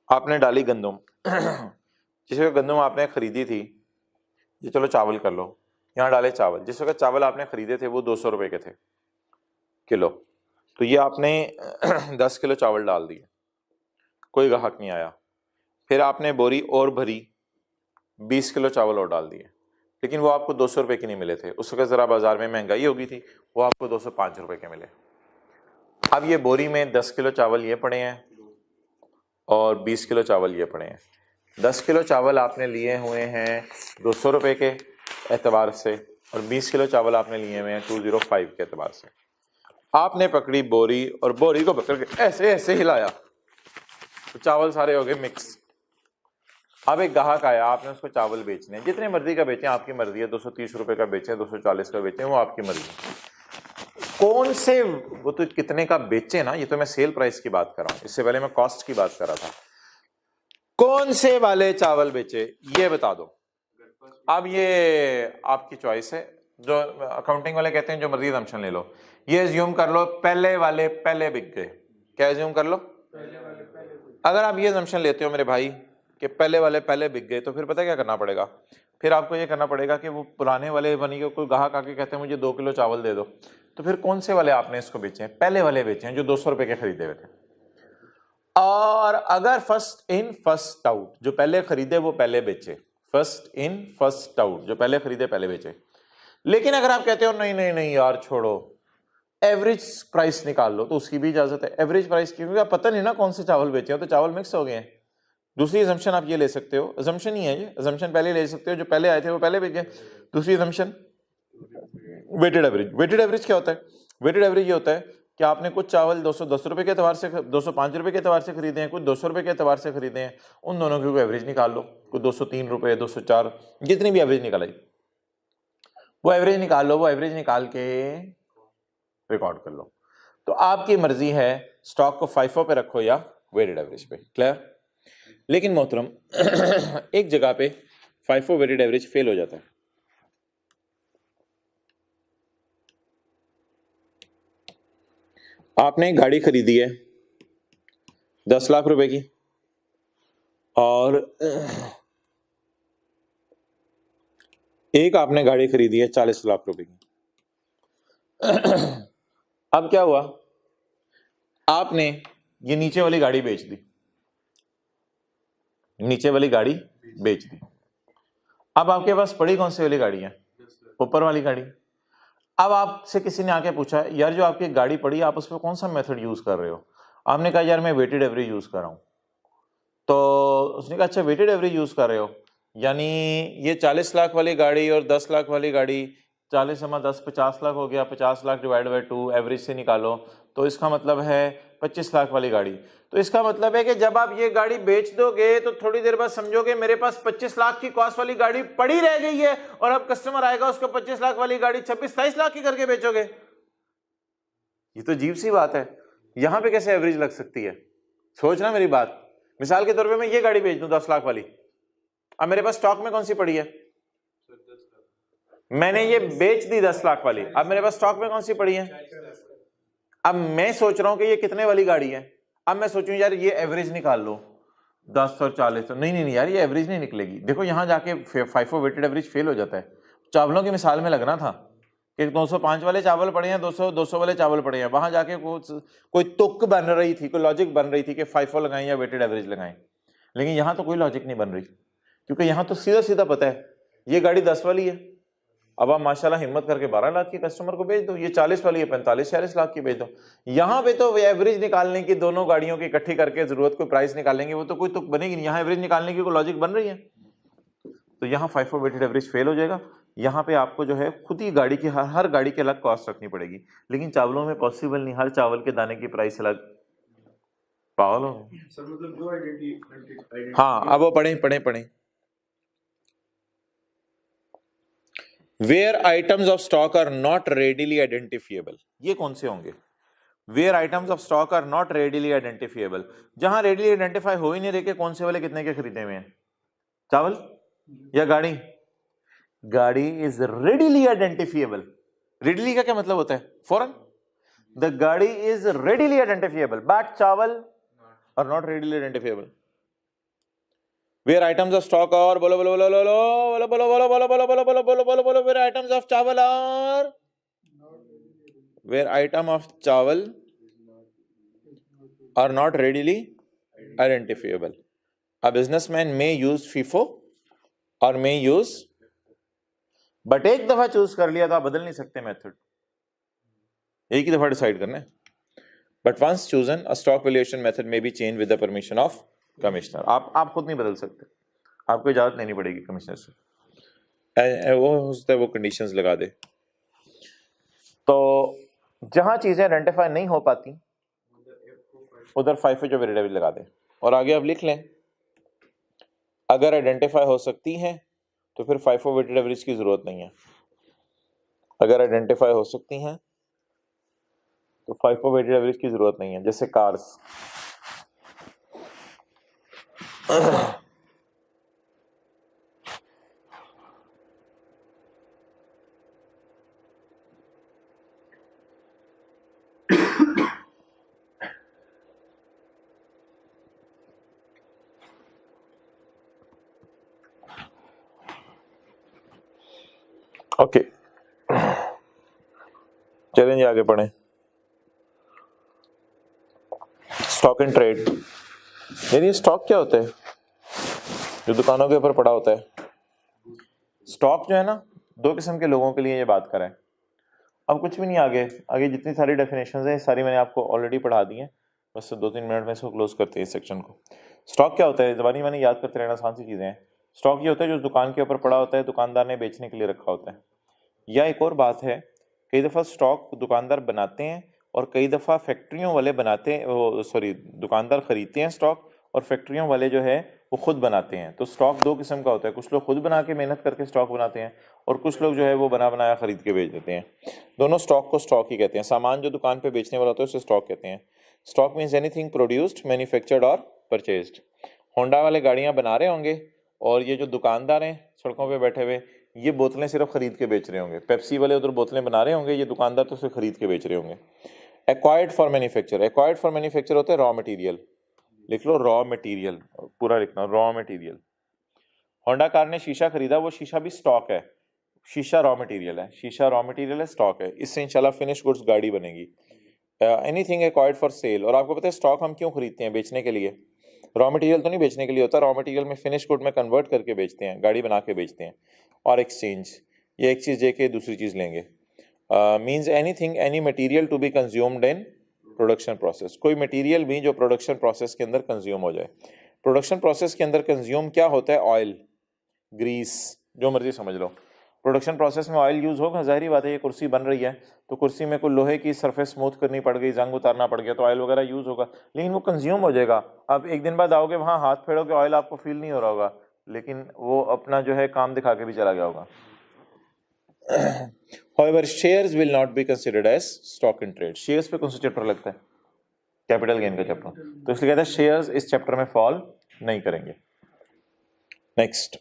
आपने डाली गंदम, जिस वक्त गंदम आपने खरीदी थी, ये चलो चावल कर लो, यहाँ डाले चावल, जिस वक्त चावल आपने खरीदे थे वो 200 रुपए के थे किलो, तो ये आपने 10 किलो चावल डाल दिए, कोई ग्राहक नहीं आया। फिर आपने बोरी और भरी, 20 किलो चावल और डाल दिए, लेकिन वो आपको 200 रुपए के नहीं मिले थे, उस वक्त जरा बाजार में महंगाई हो गई थी, वो आपको 205 रुपए के मिले। अब ये बोरी में 10 किलो चावल ये पड़े हैं और 20 किलो चावल ये पड़े हैं। 10 किलो चावल आपने लिए हुए हैं 200 रुपए के एतबार से और 20 किलो चावल आपने लिए हुए हैं 205 के एतबार से। आपने पकड़ी बोरी और बोरी को पकड़ के ऐसे ऐसे हिलाया तो चावल सारे हो गए मिक्स। अब एक ग्राहक आया, आपने उसको चावल बेचने, जितने मर्जी का बेचें, आपकी मर्जी है, 230 रुपए का बेचें, 240 का बेचें, वो आपकी मर्जी। कौन से, वो तो कितने का बेचे ना, ये तो मैं सेल प्राइस की बात कर रहा हूं, इससे पहले मैं कॉस्ट की बात कर रहा था। कौन से वाले चावल बेचे ये बता दो। अब ये आपकी चॉइस है, जो अकाउंटिंग वाले कहते हैं जो मर्जी असम्पशन ले लो। ये अज्यूम कर लो पहले वाले पहले बिक गए। क्या अज्यूम कर लो? अगर आप ये असम्पशन लेते हो मेरे भाई कि पहले वाले पहले बिक गए, तो फिर पता क्या करना पड़ेगा, फिर आपको ये करना पड़ेगा कि वो पुराने वाले बनी के कोई ग्राहक आके कहते हैं मुझे 2 किलो चावल दे दो, तो फिर कौन से वाले आपने इसको बेचे हैं? पहले वाले बेचे हैं जो 200 रुपए के खरीदे हुए थे। और अगर फर्स्ट इन फर्स्ट आउट, जो पहले खरीदे वो पहले बेचे, फर्स्ट इन फर्स्ट आउट, जो पहले खरीदे पहले बेचे। लेकिन अगर आप कहते हो नहीं नहीं नहीं यार छोड़ो, एवरेज प्राइस निकाल लो, तो उसकी भी इजाजत है। एवरेज प्राइस क्योंकि आप पता नहीं ना कौन से चावल बेचे हो, तो चावल मिक्स हो गए हैं। दूसरी असम्पशन आप ये ले सकते हो, असम्पशन ही है ये, असम्पशन पहले ले सकते हो, जो पहले आए थे वो पहले बेचे। दूसरी assumption weighted average. Weighted average क्या होता है? वेटेड एवरेज ये होता है कि आपने कुछ चावल 210 रुपए के एतबार से, 205 रुपए के एतबार से खरीदे हैं, कुछ 200 रुपए के एतबार से खरीदे हैं, उन दोनों की एवरेज निकाल लो, कुछ 203 रुपए, 204, जितनी भी एवरेज निकालाई वो एवरेज निकाल लो, वो एवरेज निकाल के रिकॉर्ड कर लो। तो आपकी मर्जी है स्टॉक को FIFO पे रखो या वेटेड एवरेज पे। क्लियर? लेकिन मोहतरम एक जगह पे FIFO वेटेड एवरेज फेल हो जाता है। आपने एक गाड़ी खरीदी है 10 लाख रुपए की और एक आपने गाड़ी खरीदी है 40 लाख रुपए की। अब क्या हुआ, आपने ये नीचे वाली गाड़ी बेच दी, नीचे वाली गाड़ी बेच दी। अब आपके पास पड़ी कौन सी वाली गाड़ी है? ऊपर वाली गाड़ी। अब आपसे किसी ने आके पूछा यार जो आपकी गाड़ी पड़ी आप उस पर कौन सा मेथड यूज कर रहे हो? आपने कहा यार मैं वेटेड एवरेज यूज कर रहा हूं। तो उसने कहा अच्छा वेटेड एवरेज यूज कर रहे हो, यानी ये 40 लाख वाली गाड़ी और 10 लाख वाली गाड़ी, 40 जमा 10 50 लाख हो गया, 50 लाख डिवाइड बाई 2 एवरेज से निकालो, तो इसका मतलब है 25 लाख वाली गाड़ी। तो इसका मतलब है कि जब आप ये गाड़ी बेच दोगे तो थोड़ी देर बाद समझोगे मेरे पास 25 लाख की कॉस्ट वाली गाड़ी पड़ी रह गई है, और अब कस्टमर आएगा उसको 25 लाख वाली गाड़ी 26-27 लाख की करके बेचोगे। ये तो अजीब सी बात है, यहां पे कैसे एवरेज लग सकती है? सोचना मेरी बात। मिसाल के तौर पे मैं ये गाड़ी बेच दूं 10 लाख वाली, अब मेरे पास स्टॉक में कौन सी पड़ी है? मैंने ये बेच दी 10 लाख वाली, अब मेरे पास स्टॉक में कौन सी पड़ी है? अब मैं सोच रहा हूं कि ये कितने वाली गाड़ी है। अब मैं सोचूं यार ये एवरेज निकाल लो 10 और 40, तो नहीं यार ये एवरेज नहीं निकलेगी। देखो यहां जाके FIFO वेटेड एवरेज फेल हो जाता है। चावलों की मिसाल में लगना था कि 205 वाले चावल पड़े हैं, 200 वाले चावल पड़े हैं, वहां जाके कोई तुक बन रही थी, कोई लॉजिक बन रही थी कि FIFO लगाएं या वेटेड एवरेज लगाएं। लेकिन यहां तो कोई लॉजिक नहीं बन रही, क्योंकि यहां तो सीधा सीधा पता है ये गाड़ी 10 वाली है, अब आप माशाल्लाह हिम्मत करके 12 लाख की कस्टमर को बेच दो, ये 40 वाली है 45-46 लाख की बेच दो। यहाँ पे तो एवरेज निकालने की, दोनों गाड़ियों की इकट्ठी करके जरूरत को प्राइस निकालेंगे, वो तो कोई तुक बनेगी नहीं। यहाँ एवरेज निकालने की कोई लॉजिक बन रही है, तो यहाँ FIFO वेटेड एवरेज फेल हो जाएगा। यहाँ पे आपको जो है खुद ही गाड़ी की हर गाड़ी की अलग कॉस्ट रखनी पड़ेगी, लेकिन चावलों में पॉसिबल नहीं, हर चावल के दाने की प्राइस अलग। पागल हो सर मतलब जो आइडेंटिटी हाँ, अब वो पढ़ें where items of stock are not readily identifiable, ये कौन से होंगे? Where items of stock are not readily identifiable, जहां रेडिली आइडेंटिफाई हो ही नहीं रहे कि कौन से वाले कितने के खरीदे हुए हैं, चावल या गाड़ी? गाड़ी इज रेडिली आइडेंटिफिएबल। रेडिली का क्या मतलब होता है? फौरन। The gaadi is readily identifiable, but chawal are not readily identifiable. Where items of stock are बोलो बोलो बोलो बोलो बोलो बोलो बोलो बोलो बोलो बोलो बोलो बोलो बोलो बोलो where items of चावल are, where item of चावल are not readily identifiable. A businessman may use FIFO or may use, but एक दफा चूज कर लिया तो आप बदल नहीं सकते मेथड, एक ही दफा डिसाइड करना है। But once chosen, a stock valuation method may be changed with the permission of commissioner. आप खुद नहीं बदल सकते, आपको इजाजत लेनी पड़ेगी कमिश्नर से, वो हो सकता है वो कंडीशंस लगा दे। तो जहां चीजें आइडेंटिफाई नहीं हो पाती उधर FIFO जो वेरिएबल लगा दे। और आगे अब लिख लें, अगर आइडेंटिफाई हो सकती हैं तो फिर FIFO वेटेड एवरेज की जरूरत नहीं है। अगर आइडेंटिफाई हो सकती हैं तो FIFO वेटेड एवरेज की जरूरत नहीं है। जैसे कार्स, ओके चलें जी आगे पढ़ें। स्टॉक एंड ट्रेड, यानी स्टॉक क्या होता है? जो दुकानों के ऊपर पड़ा होता है। स्टॉक जो है ना, दो किस्म के लोगों के लिए ये बात करें। अब कुछ भी नहीं, आगे जितनी सारी डेफिनेशंस हैं सारी मैंने आपको ऑलरेडी पढ़ा दी हैं, बस 2-3 मिनट में इसको क्लोज करते हैं इस सेक्शन को। स्टॉक क्या होता है? ज़बानी मैंने याद करते रहना, आसान सी चीज़ें हैं। स्टॉक ये होता है जो दुकान के ऊपर पड़ा होता है, दुकानदार ने बेचने के लिए रखा होता है। या एक और बात है, कई दफ़ा स्टॉक दुकानदार बनाते हैं और कई दफ़ा फैक्ट्रियों वाले बनाते हैं, दुकानदार खरीदते हैं स्टॉक और फैक्ट्रियों वाले जो है वो खुद बनाते हैं। तो स्टॉक दो किस्म का होता है, कुछ लोग खुद बना के मेहनत करके स्टॉक बनाते हैं और कुछ लोग जो है वो बना बनाया खरीद के बेच देते हैं। दोनों स्टॉक को स्टॉक ही कहते हैं। सामान जो दुकान पे बेचने वाला होता है उसे स्टॉक कहते हैं। Stock means anything produced, manufactured और परचेज्ड। होंडा वाले गाड़ियाँ बना रहे होंगे और ये जो दुकानदार हैं सड़कों पर बैठे हुए, ये बोतलें सिर्फ खरीद के बेच रहे होंगे। पेप्सी वाले उधर बोतलें बना रहे होंगे, ये दुकानदार तो उसे खरीद के बेच रहे होंगे। Acquired for manufacture, acquired for manufacture होता है रॉ मटेरियल। लिख लो रॉ मटेरियल, पूरा लिखना रॉ मटेरियल। होंडा कार ने शीशा खरीदा, वो शीशा भी स्टॉक है, शीशा रॉ मटेरियल है, शीशा रॉ मटेरियल है, स्टॉक है। इससे इंशाल्लाह फिनिश गुड्स गाड़ी बनेगी। Anything acquired for sale. और आपको पता है स्टॉक हम क्यों खरीदते हैं? बेचने के लिए। रॉ मटेरियल तो नहीं बेचने के लिए होता, रॉ मटेरियल में फिनिश गुड में कन्वर्ट करके बेचते हैं, गाड़ी बना के बेचते हैं। और एक्सचेंज, ये एक चीज़ देके दूसरी चीज़ लेंगे। Means anything, any material to be consumed in production process, कोई मटेरियल भी जो प्रोडक्शन प्रोसेस के अंदर कंज्यूम हो जाए। प्रोडक्शन प्रोसेस के अंदर कंज्यूम क्या होता है? ऑयल, ग्रीस, जो मर्जी समझ लो। प्रोडक्शन प्रोसेस में ऑयल यूज़ होगा, जाहिर बात है। ये कुर्सी बन रही है तो कुर्सी में कोई लोहे की सरफेस स्मूथ करनी पड़ गई, जंग उतारना पड़ गया, तो ऑयल वगैरह यूज़ होगा, लेकिन वो कंज्यूम हो जाएगा। अब एक दिन बाद आओगे वहाँ हाथ फेरोगे, ऑयल आपको फील नहीं हो रहा होगा, लेकिन वो अपना जो है काम दिखा के भी चला गया होगा। However, shares will not be considered as stock in trade. Shares पे कौन सा चैप्टर लगता है? कैपिटल गेन का चैप्टर, तो इसलिए कहते हैं शेयर्स इस चैप्टर में फॉल नहीं करेंगे। नेक्स्ट,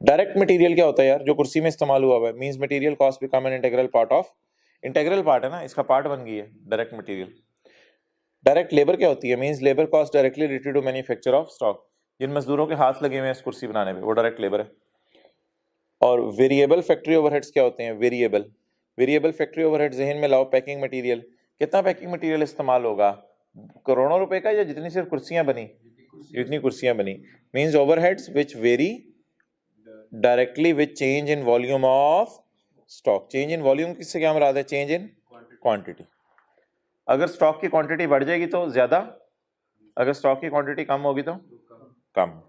डायरेक्ट मटेरियल क्या होता है यार? जो कुर्सी में इस्तेमाल हुआ है। Means material cost become an integral part of, integral part है ना, इसका पार्ट बन गई है डायरेक्ट मटेरियल। डायरेक्ट लेबर क्या होती है? Means labour cost directly related to manufacture of stock. जिन मजदूरों के हाथ लगे हुए हैं इस कुर्सी बनाने में, वो डायरेक्ट लेबर है। और वेरिएबल फैक्ट्री ओवरहेड्स क्या होते हैं? वेरिएबल फैक्ट्री ओवरहेड जहन में लाओ। पैकिंग मटेरियल, कितना पैकिंग मटेरियल इस्तेमाल होगा? करोड़ों रुपए का, या जितनी सिर्फ कुर्सियां बनी, जितनी कुर्सियां बनी। Means overheads which very directly with change in volume of stock. Change in volume किससे क्या मुराद है? Change in quantity. अगर स्टॉक की क्वांटिटी बढ़ जाएगी तो ज्यादा, अगर स्टॉक की क्वांटिटी कम होगी तो कम।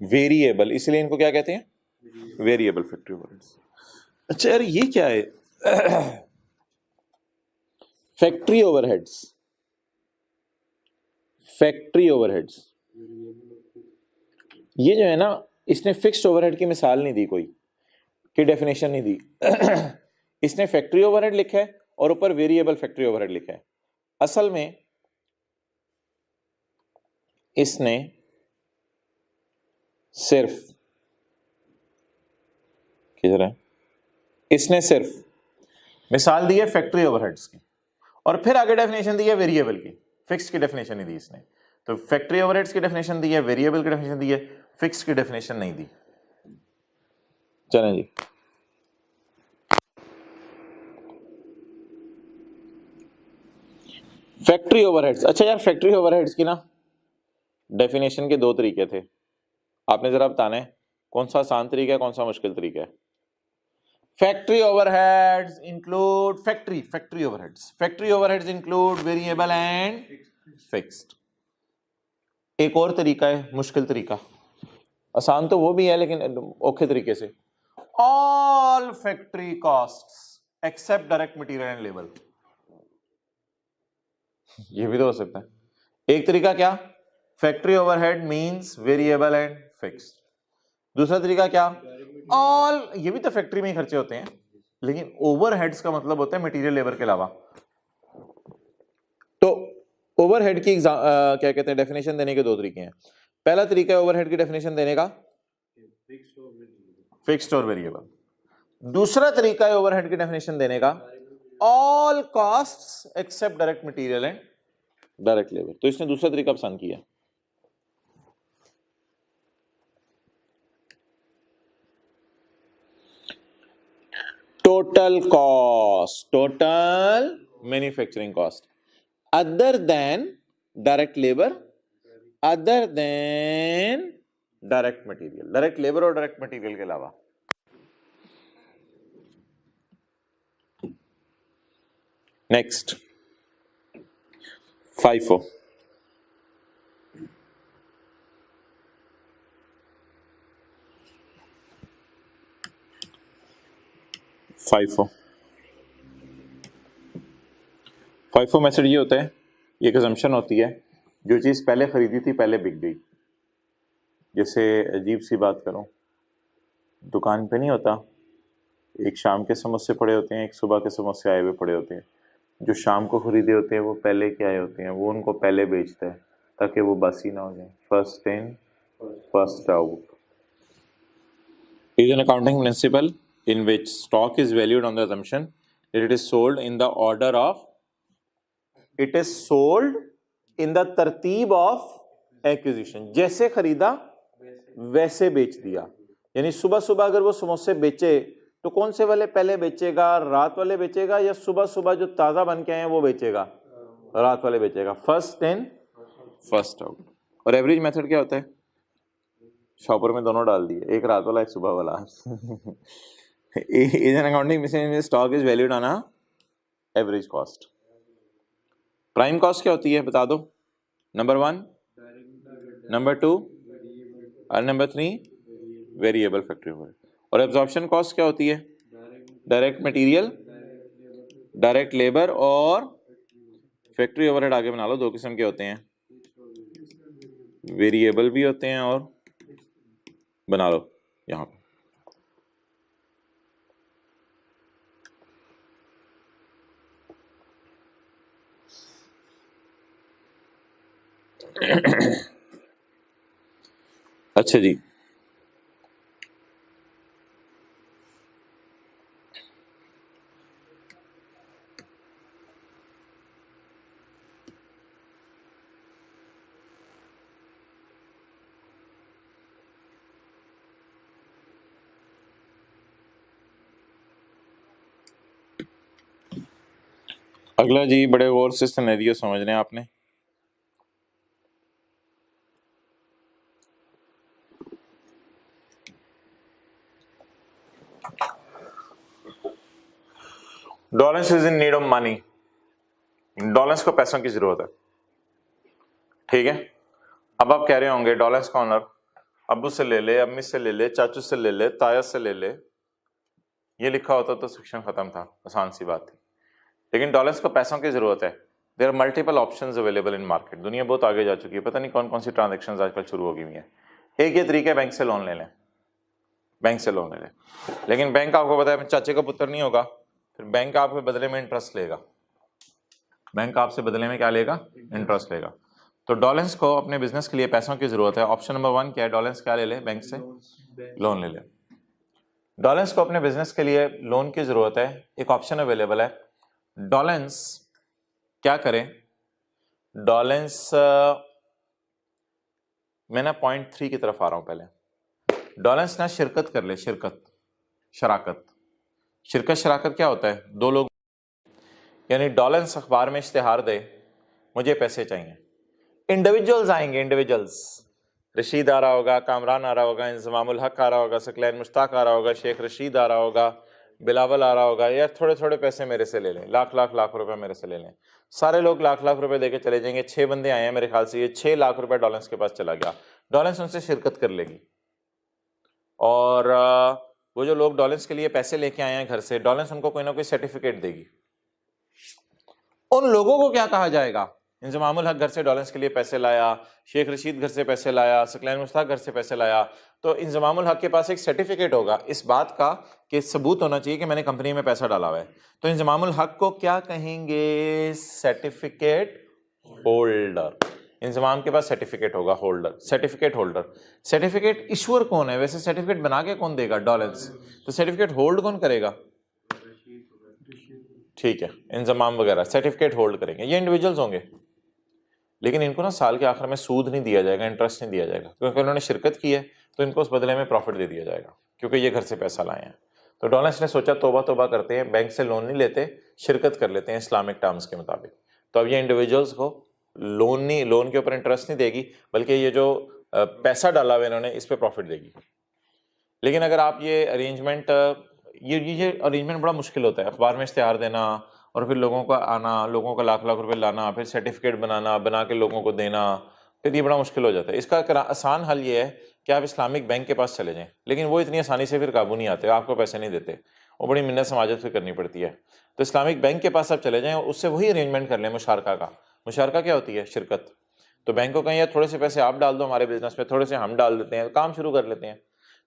वेरिएबल, इसलिए इनको क्या कहते हैं? Variable factory overheads. अच्छा यार ये क्या है? फैक्ट्री ओवरहेड्स, फैक्ट्री ओवरहेड्स, ये जो है ना, इसने फिक्स्ड ओवरहेड की मिसाल नहीं दी, कोई की डेफिनेशन नहीं दी। इसने फैक्ट्री ओवरहेड लिखा है और ऊपर वेरिएबल फैक्ट्री ओवरहेड लिखा है। असल में इसने सिर्फ किधर है, इसने सिर्फ मिसाल दी है फैक्ट्री ओवरहेड्स की और फिर आगे डेफिनेशन दी है वेरिएबल की, फिक्स्ड की डेफिनेशन नहीं दी इसने। तो फैक्ट्री ओवरहेड्स की डेफिनेशन दी है, वेरिएबल की डेफिनेशन दी है, फिक्स्ड की डेफिनेशन नहीं दी। चलें जी, फैक्ट्री ओवरहेड्स। अच्छा यार फैक्ट्री ओवरहेड्स की ना डेफिनेशन के दो तरीके थे, आपने जरा बताना है कौन सा आसान तरीका है, कौन सा मुश्किल तरीका है। Factory overheads include factory overheads include variable and fixed. एक और तरीका है मुश्किल तरीका, आसान तो वो भी है लेकिन औखे तरीके से, all factory costs except direct material and labour. ये भी तो हो सकता है। एक तरीका क्या, factory overhead means variable and fixed. दूसरा तरीका क्या, ऑल, ये भी तो फैक्ट्री में ही खर्चे होते हैं लेकिन ओवरहेड्स का मतलब होता है मटेरियल लेबर के अलावा। तो ओवरहेड की क्या कहते हैं डेफिनेशन देने के दो तरीके हैं। पहला तरीका है ओवरहेड की डेफिनेशन देने का फिक्स्ड और वेरिएबल। दूसरा तरीका है ओवरहेड की डेफिनेशन देने का all costs except direct material and direct labour. तो इसने दूसरा तरीका पसंद किया। Total cost, total manufacturing cost other than direct labour, other than direct material, direct labour और डायरेक्ट मटेरियल के अलावा। नेक्स्ट 5 FIFO मेथड ये होता है, ये assumption होती है जो चीज़ पहले खरीदी थी पहले बिक गई। जैसे अजीब सी बात करूं, दुकान पे नहीं होता एक शाम के समोसे पड़े होते हैं, एक सुबह के समोसे आए हुए पड़े होते हैं। जो शाम को खरीदे होते हैं वो पहले के आए होते हैं, वो उनको पहले बेचता है ताकि वो बासी ना हो जाए। First in first out is an accounting principle in which stock is valued on the assumption that it is sold in the order of, it is sold in the तरतीब of acquisition। जैसे खरीदा वैसे बेच दिया। यानी सुबह सुबह अगर वो समोसे बेचे तो कौन से वाले पहले बेचेगा, रात वाले बेचेगा या सुबह सुबह जो ताजा बन के आए हैं वो बेचेगा, रात वाले बेचेगा। First in first out. और एवरेज मेथड क्या होता है, शॉपर में दोनों डाल दिए, एक रात वाला एक सुबह वाला। Is an accounting mission stock is valued on average cost. Prime cost क्या होती है बता दो, नंबर 1, नंबर 2 और नंबर 3 वेरिएबल फैक्ट्री ओवरहेड। और एब्जॉर्प्शन कॉस्ट क्या होती है, डायरेक्ट मटेरियल, डायरेक्ट लेबर और फैक्ट्री ओवरहेड आगे बना लो, दो किस्म के होते हैं, वेरिएबल भी होते हैं और बना लो यहां पे। अच्छा जी, अगला जी बड़े गौर से सिनेरियो समझने आपने। Dawlance is in need of money, Dawlance को पैसों की जरूरत है, ठीक है। अब आप कह रहे होंगे डॉलेंस का ऑनर अब्बू से ले ले, अम्मी से ले ले, चाचू से ले ले, ताया से ले ले, ये लिखा होता तो सेक्शन खत्म था, आसान सी बात थी। लेकिन डॉलर्स को पैसों की जरूरत है। There are multiple options available in market. दुनिया बहुत आगे जा चुकी है, पता नहीं कौन कौन सी ट्रांजेक्शन्स आजकल शुरू हो गई हुई हैं। एक ये तरीका है, बैंक से लोन ले लें, बैंक से लोन ले लें। लेकिन बैंक आपको पता है चाचे का पुत्र नहीं होगा, फिर बैंक आपके बदले में इंटरेस्ट लेगा। बैंक आपसे बदले में क्या लेगा? इंटरेस्ट लेगा। तो डॉलर्स को अपने बिजनेस के लिए पैसों की जरूरत है। ऑप्शन नंबर 1 क्या है? डॉलर्स क्या ले ले? बैंक से लोन ले ले। डॉलर्स को अपने बिजनेस के लिए लोन की जरूरत है। एक ऑप्शन अवेलेबल है, डॉलर्स क्या करें? डॉलर्स मैं ना पॉइंट 3 की तरफ आ रहा हूं। पहले डॉलर्स ना शिरकत कर ले, शिरकत, शराकत। शिरकत शराकत क्या होता है? दो लोग, यानी डॉलर्स अखबार में इश्तिहार दे, मुझे पैसे चाहिए। इंडिविजुअल्स आएंगे, इंडिविजुअल्स, रशीद आ रहा होगा, कामरान आ रहा होगा, इंजमामुल हक आ रहा होगा, सकलैन मुश्ताक आ रहा होगा, शेख रशीद आ रहा होगा, बिलावल आ रहा होगा, यार थोड़े थोड़े पैसे मेरे से ले लें, लाख लाख लाख रुपए मेरे से ले लें। सारे लोग लाख लाख रुपए देके चले जाएंगे। 6 बंदे आए हैं मेरे ख्याल से, ये 6 लाख रुपए डॉलर्स के पास चला गया। डॉलर्स उनसे शिरकत कर लेगी, और वो जो लोग डॉलर्स के लिए पैसे लेके आए हैं घर से, डॉलर्स उनको कोई ना कोई सर्टिफिकेट देगी। उन लोगों को क्या कहा जाएगा? इंजमामुल हक घर से डॉलर्स के लिए पैसे लाया, शेख रशीद घर से पैसे लाया, सकलैन मुश्ताक घर से पैसे लाया। तो इंजमामुल हक के पास एक सर्टिफिकेट होगा इस बात का कि सबूत होना चाहिए कि मैंने कंपनी में पैसा डाला हुआ है। तो इंजमामुल हक को क्या कहेंगे? Certificate holder. इंजमाम के पास सर्टिफिकेट होगा, holder, certificate holder. Certificate issuer कौन है? वैसे सर्टिफिकेट बना के कौन देगा? डॉलर्स। तो सर्टिफिकेट होल्ड कौन करेगा? ठीक है, इंजमाम वगैरह सर्टिफिकेट होल्ड करेंगे। ये इंडिविजुअल्स होंगे, लेकिन इनको ना साल के आखिर में सूद नहीं दिया जाएगा, इंटरेस्ट नहीं दिया जाएगा, क्योंकि उन्होंने शिरकत की है। तो इनको उस बदले में प्रॉफिट दे दिया जाएगा, क्योंकि ये घर से पैसा लाए हैं। तो डॉलर्स ने सोचा तौबा तौबा करते हैं, बैंक से लोन नहीं लेते, शिरकत कर लेते हैं इस्लामिक टर्म्स के मुताबिक। तो अब ये इंडिविजुअल्स को लोन के ऊपर इंटरेस्ट नहीं देगी, बल्कि ये जो पैसा डाला हुआ इन्होंने इस पर प्रॉफिट देगी। लेकिन अगर आप ये अरेंजमेंट ये अरेंजमेंट बड़ा मुश्किल होता है, अखबार में इश्तिहार देना और फिर लोगों का आना, लोगों का लाख लाख रुपए लाना, फिर सर्टिफिकेट बनाना, बना के लोगों को देना, फिर ये बड़ा मुश्किल हो जाता है। इसका आसान हल ये है कि आप इस्लामिक बैंक के पास चले जाएं, लेकिन वो इतनी आसानी से फिर काबू नहीं आते, आपको पैसे नहीं देते, वो बड़ी मिन्नत समाजत फिर करनी पड़ती है। तो इस्लामिक बैंक के पास आप चले जाएं और उससे वही अरेंजमेंट कर लें मुशारका का। मुशारका क्या होती है? शिरकत। तो बैंक को कहें यार थोड़े से पैसे आप डाल दो हमारे बिजनेस में, थोड़े से हम डाल देते हैं, काम शुरू कर लेते हैं।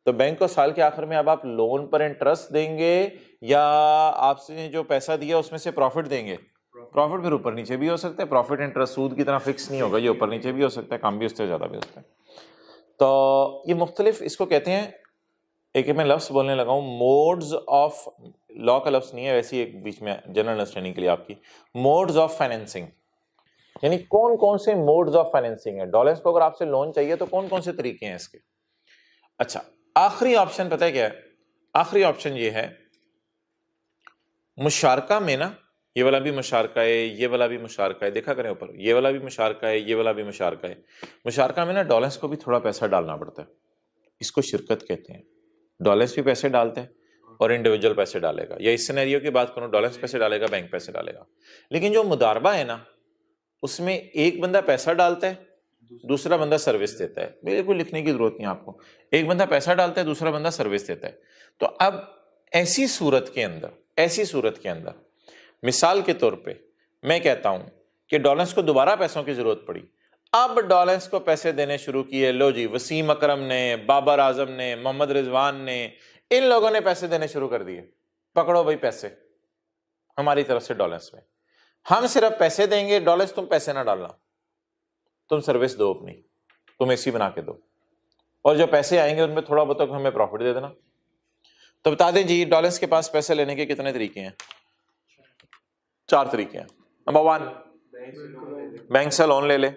तो बैंक को साल के आखिर में अब आप लोन पर इंटरेस्ट देंगे या आपसे जो पैसा दिया उसमें से प्रॉफिट देंगे? प्रॉफिट फिर ऊपर नीचे भी हो सकता है, प्रॉफिट इंटरेस्ट सूद की तरह फिक्स नहीं होगा, ये ऊपर नीचे भी हो सकता है, कम भी उससे ज़्यादा भी हो सकता है। तो ये मुख्तलिफ इसको कहते हैं, एक मैं लफ्ज़ बोलने लगा हूँ, मोड्स ऑफ, लॉ का लफ्ज़ नहीं है वैसे, एक बीच में जनरल अंडरस्टैंडिंग के लिए आपकी, मोड्स ऑफ फाइनेंसिंग, यानी कौन कौन से मोड्स ऑफ फाइनेंसिंग है। डॉलर्स को अगर आपसे लोन चाहिए तो कौन कौन से तरीके हैं इसके। अच्छा, आखिरी ऑप्शन पता है क्या है? आखिरी ऑप्शन ये है, मुशारका में ना, ये वाला भी मुशारका है, ये वाला भी मुशारका है, देखा करें ऊपर, ये वाला भी मुशारका है, ये वाला भी मुशारका है। मुशारका में ना डॉलर्स को भी थोड़ा पैसा डालना पड़ता है, इसको शिरकत कहते हैं। डॉलर्स भी पैसे डालते हैं और इंडिविजुअल पैसे डालेगा, या इस सिनेरियो की बात करूं, डॉलर्स पैसे डालेगा, बैंक पैसे डालेगा। लेकिन जो मुदारबा है ना, उसमें एक बंदा पैसा डालता है, दूसरा बंदा सर्विस देता है। बिल्कुल लिखने की जरूरत नहीं आपको, एक बंदा पैसा डालता है, दूसरा बंदा सर्विस देता है। तो अब ऐसी सूरत के अंदर मिसाल के तौर पे मैं कहता हूं कि डॉलर्स को दोबारा पैसों की जरूरत पड़ी, अब डॉलर्स को पैसे देने शुरू किए। लो जी, वसीम अकरम ने, बाबर आजम ने, मोहम्मद रिजवान ने, इन लोगों ने पैसे देने शुरू कर दिए। पकड़ो भाई पैसे हमारी तरफ से डॉलर्स में, हम सिर्फ पैसे देंगे, डॉलर्स तुम पैसे ना डालना, तुम सर्विस दो अपनी, तुम एसी बना के दो, और जो पैसे आएंगे उनमें थोड़ा बहुत हमें प्रॉफिट दे देना। तो बता दें जी, डॉलर्स के पास पैसे लेने के कितने तरीके हैं? 4 तरीके हैं। नंबर 1, बैंक से लोन ले ले,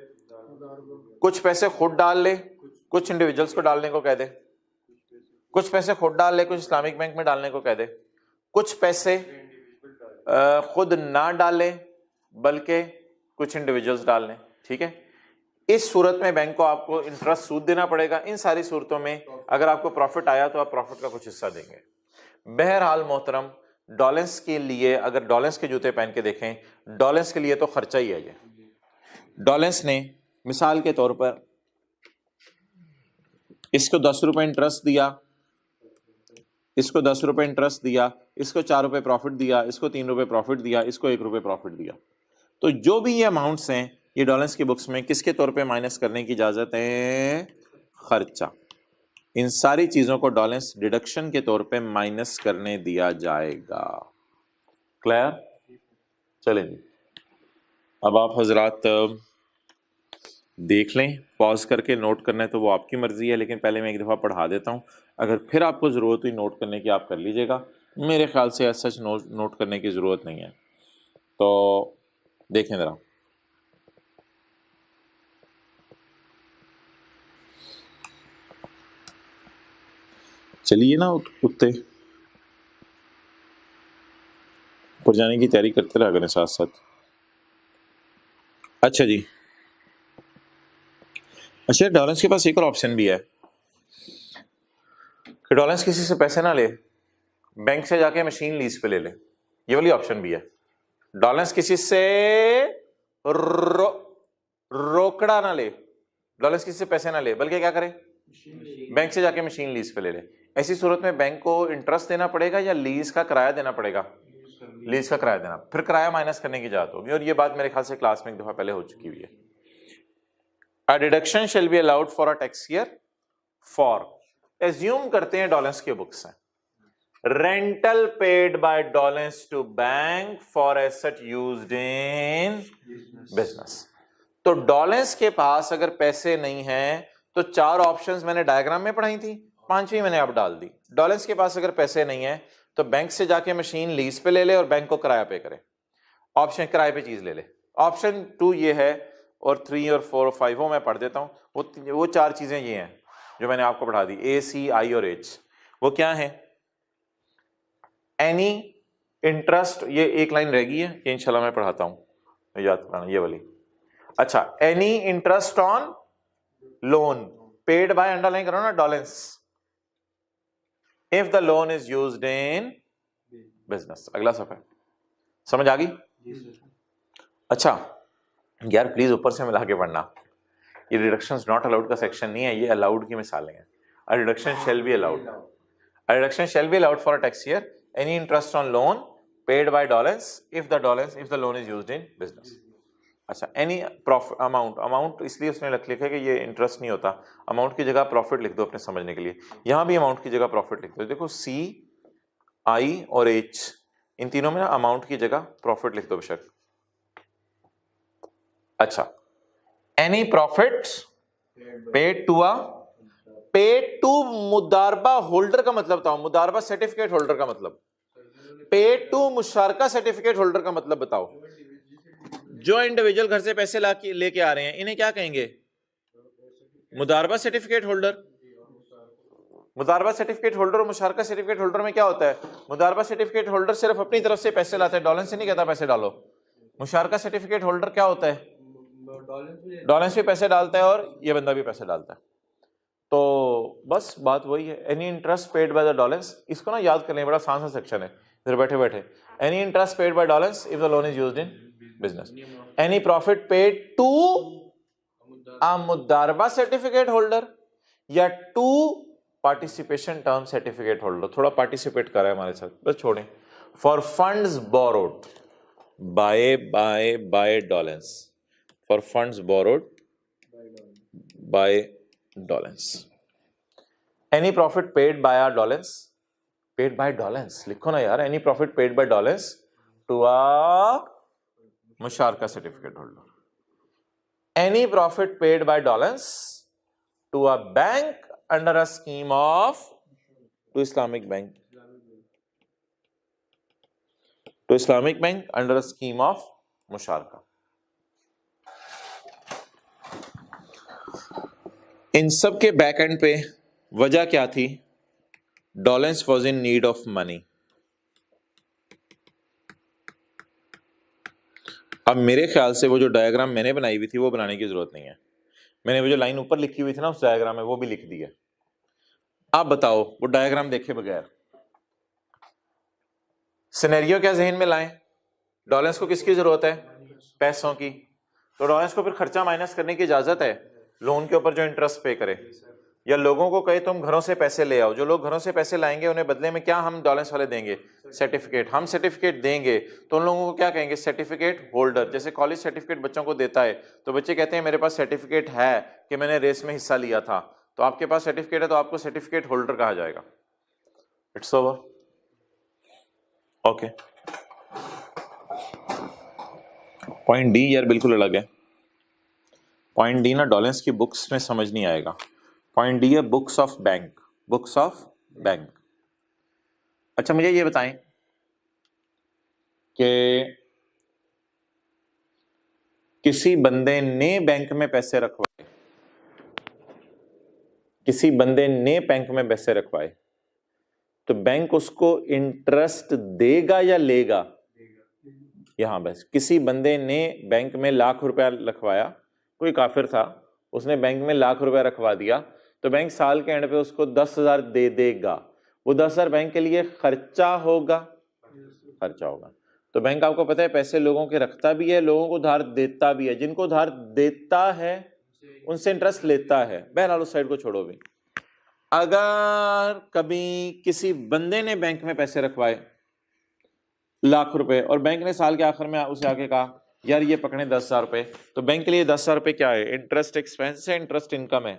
कुछ पैसे खुद डाल ले, कुछ इंडिविजुअल्स को डालने को कह दे, कुछ पैसे खुद डाल ले, कुछ इस्लामिक बैंक में डालने को कह दे, कुछ पैसे खुद ना डाले बल्कि कुछ इंडिविजुअल्स डाल लें। ठीक है, इस सूरत में बैंक को आपको इंटरेस्ट सूद देना पड़ेगा। इन सारी सूरतों में अगर आपको प्रॉफिट आया तो आप प्रॉफिट का कुछ हिस्सा देंगे। बहरहाल मोहतरम, डॉलर्स के लिए अगर डॉलर्स के जूते पहन के देखें, डॉलर्स के लिए तो खर्चा ही है ये। डॉलर्स ने मिसाल के तौर पर इसको 10 रुपए इंटरेस्ट दिया, इसको 10 रुपए इंटरेस्ट दिया, इसको 4 रुपए प्रॉफिट दिया, इसको 3 रुपए प्रॉफिट दिया, इसको 1 रुपए प्रॉफिट दिया। तो जो भी ये अमाउंट्स हैं ये डॉलेंस की बुक्स में किसके तौर पे माइनस करने की इजाजत है? खर्चा। इन सारी चीजों को डॉलेंस डिडक्शन के तौर पे माइनस करने दिया जाएगा। क्लियर? चलें जी, अब आप हजरात देख लें, पॉज करके नोट करना है तो वो आपकी मर्जी है, लेकिन पहले मैं एक दफ़ा पढ़ा देता हूँ। अगर फिर आपको ज़रूरत हुई नोट करने की आप कर लीजिएगा, मेरे ख्याल से ऐसा सच नोट करने की ज़रूरत नहीं है। तो देखें ज़रा, चलिए ना उत्ते ऊपर जाने की तैयारी करते रहा करें साथ साथ। अच्छा जी, अच्छा डॉलेंस के पास एक और ऑप्शन भी है कि डॉलेंस किसी से पैसे ना ले, बैंक से जाके मशीन लीज पे ले ले। ये वाली ऑप्शन भी है। डॉलेंस किसी से रोकड़ा ना ले, डॉलेंस किसी से पैसे ना ले, बल्कि क्या करे? बैंक से जाके मशीन लीज पे ले ले। ऐसी सूरत में बैंक को इंटरेस्ट देना पड़ेगा या लीज का किराया देना पड़ेगा? लीज का किराया देना, फिर किराया माइनस करने की इजाजत होगी। और ये बात मेरे ख्याल से क्लास में एक दफा पहले हो चुकी हुई है। A deduction shall be allowed for a tax year for, assume करते हैं डॉलेंस के बुक्स हैं, rental paid by Dawlance to bank for asset used in business. तो डॉलेंस के पास अगर पैसे नहीं हैं तो 4 ऑप्शंस मैंने डायग्राम में पढ़ाई थी, 5वीं मैंने अब डाल दी। डॉलेंस के पास अगर पैसे नहीं है तो बैंक से जाके मशीन लीज पे ले ले और बैंक को किराया पे करे। ऑप्शन किराए पे चीज ले ले। ऑप्शन 2 ये है, और 3 और 4 और 5 वो मैं पढ़ देता हूँ। वो 4 चीजें ये हैं जो मैंने आपको पढ़ा दी, ए, सी, आई और एच। वो क्या है? एनी इंटरेस्ट, ये एक लाइन रह गई है, ये इंशाल्लाह मैं पढ़ाता हूँ, याद करना ये वाली। अच्छा, any interest on loan paid by, underline करो ना, Dawlance, if the loan is used in business. अगला सफा समझ आ गई? अच्छा यार प्लीज ऊपर से मिला के पढ़ना, ये डिडक्शंस नॉट अलाउड का सेक्शन नहीं है, ये अलाउड की मिसालें हैं। अ deduction shall be allowed, a deduction shall be allowed for a tax year any interest on loan paid by Dolence if the loan is used in business. अच्छा, एनी प्रॉफिट अमाउंट, अमाउंट इसलिए उसने लिखा कि ये इंटरेस्ट नहीं होता, अमाउंट की जगह प्रॉफिट लिख दो अपने समझने के लिए। यहां भी अमाउंट की जगह प्रॉफिट लिख दो। देखो सी, आई और एच, इन तीनों में ना अमाउंट की जगह प्रॉफिट लिख दो बेशक। अच्छा, एनी प्रॉफिट पेड टू मुदारबा होल्डर का मतलब बताओ, मुदारबा सर्टिफिकेट होल्डर का मतलब, पेड टू मुशारका सर्टिफिकेट होल्डर का मतलब बताओ। जो इंडिविजुअल घर से पैसे लेके आ रहे हैं इन्हें क्या कहेंगे? मुदारबा सर्टिफिकेट होल्डर। मुदारबा सर्टिफिकेट होल्डर और मुशारका सर्टिफिकेट होल्डर में क्या होता है? मुदारबा सर्टिफिकेट होल्डर सिर्फ अपनी तरफ से पैसे लाता है, डॉलेंस से नहीं कहता पैसे डालो। मुशारका सर्टिफिकेट होल्डर क्या होता है? डॉलेंस भी पैसे डालता है और ये बंदा भी पैसे डालता है। तो बस बात वही है, any interest paid by the Dawlance, इसको ना याद करने, बड़ा आसान सा सेक्शन है इधर बैठे बैठे। Any interest paid by Dolence if the loan is used in business, any profit paid to a मुदारबा सर्टिफिकेट होल्डर या to participation term certificate holder. थोड़ा पार्टिसिपेट कर रहा है हमारे साथ, बस छोड़ें। For funds borrowed by Dolence, for funds borrowed by Dolence, any profit paid by a Dolence, paid by Dolence लिखो ना यार, any profit paid by Dawlance to a मुशारका certificate holder, any profit paid by Dawlance to a bank under a scheme of, to Islamic bank, to Islamic bank under a scheme of मुशारका। इन सब के बैक एंड पे वजह क्या थी? Dolence was in need of money. अब मेरे ख्याल से वो जो डायग्राम मैंने बनाई हुई थी वो बनाने की जरूरत नहीं है, मैंने वो जो लाइन ऊपर लिखी हुई थी ना उस डायग्राम में वो भी लिख दी है। आप बताओ वो डायग्राम देखे बगैर सिनेरियो क्या जहन में लाएं? डॉलेंस को किसकी जरूरत है? पैसों की। तो डॉलेंस को फिर खर्चा माइनस करने की इजाजत है लोन के ऊपर जो इंटरेस्ट पे करे। या लोगों को कहे तुम घरों से पैसे ले आओ, जो लोग घरों से पैसे लाएंगे उन्हें बदले में क्या हम डॉलेंस वाले देंगे? सर्टिफिकेट। हम सर्टिफिकेट देंगे तो उन लोगों को क्या कहेंगे? Certificate holder. जैसे कॉलेज सर्टिफिकेट बच्चों को देता है तो बच्चे कहते हैं मेरे पास सर्टिफिकेट है कि मैंने रेस में हिस्सा लिया था, तो आपके पास सर्टिफिकेट है तो आपको सर्टिफिकेट होल्डर कहा जाएगा। It's over. Okay, point D यार बिल्कुल अलग है। पॉइंट डी ना डॉलेंस की बुक्स में समझ नहीं आएगा। पॉइंट डी है books of bank. Books of bank. अच्छा मुझे ये बताएं कि किसी बंदे ने बैंक में पैसे रखवाए, किसी बंदे ने बैंक में पैसे रखवाए तो बैंक उसको इंटरेस्ट देगा या लेगा? यहां बस किसी बंदे ने बैंक में लाख रुपया रखवाया, कोई काफिर था, उसने बैंक में लाख रुपया रखवा दिया, तो बैंक साल के एंड पे उसको 10,000 दे देगा। वो 10,000 बैंक के लिए खर्चा होगा, खर्चा होगा। तो बैंक आपको पता है पैसे लोगों के रखता भी है, लोगों को उधार देता भी है। जिनको उधार देता है उनसे इंटरेस्ट लेता है। बहरहाल उस साइड को छोड़ो भी। अगर कभी किसी बंदे ने बैंक में पैसे रखवाए लाख रुपए और बैंक ने साल के आखिर में उसे आके कहा यार ये पकड़े 10,000 रुपए, तो बैंक के लिए 10,000 रुपए क्या है? इंटरेस्ट एक्सपेंस है, इंटरेस्ट इनकम है,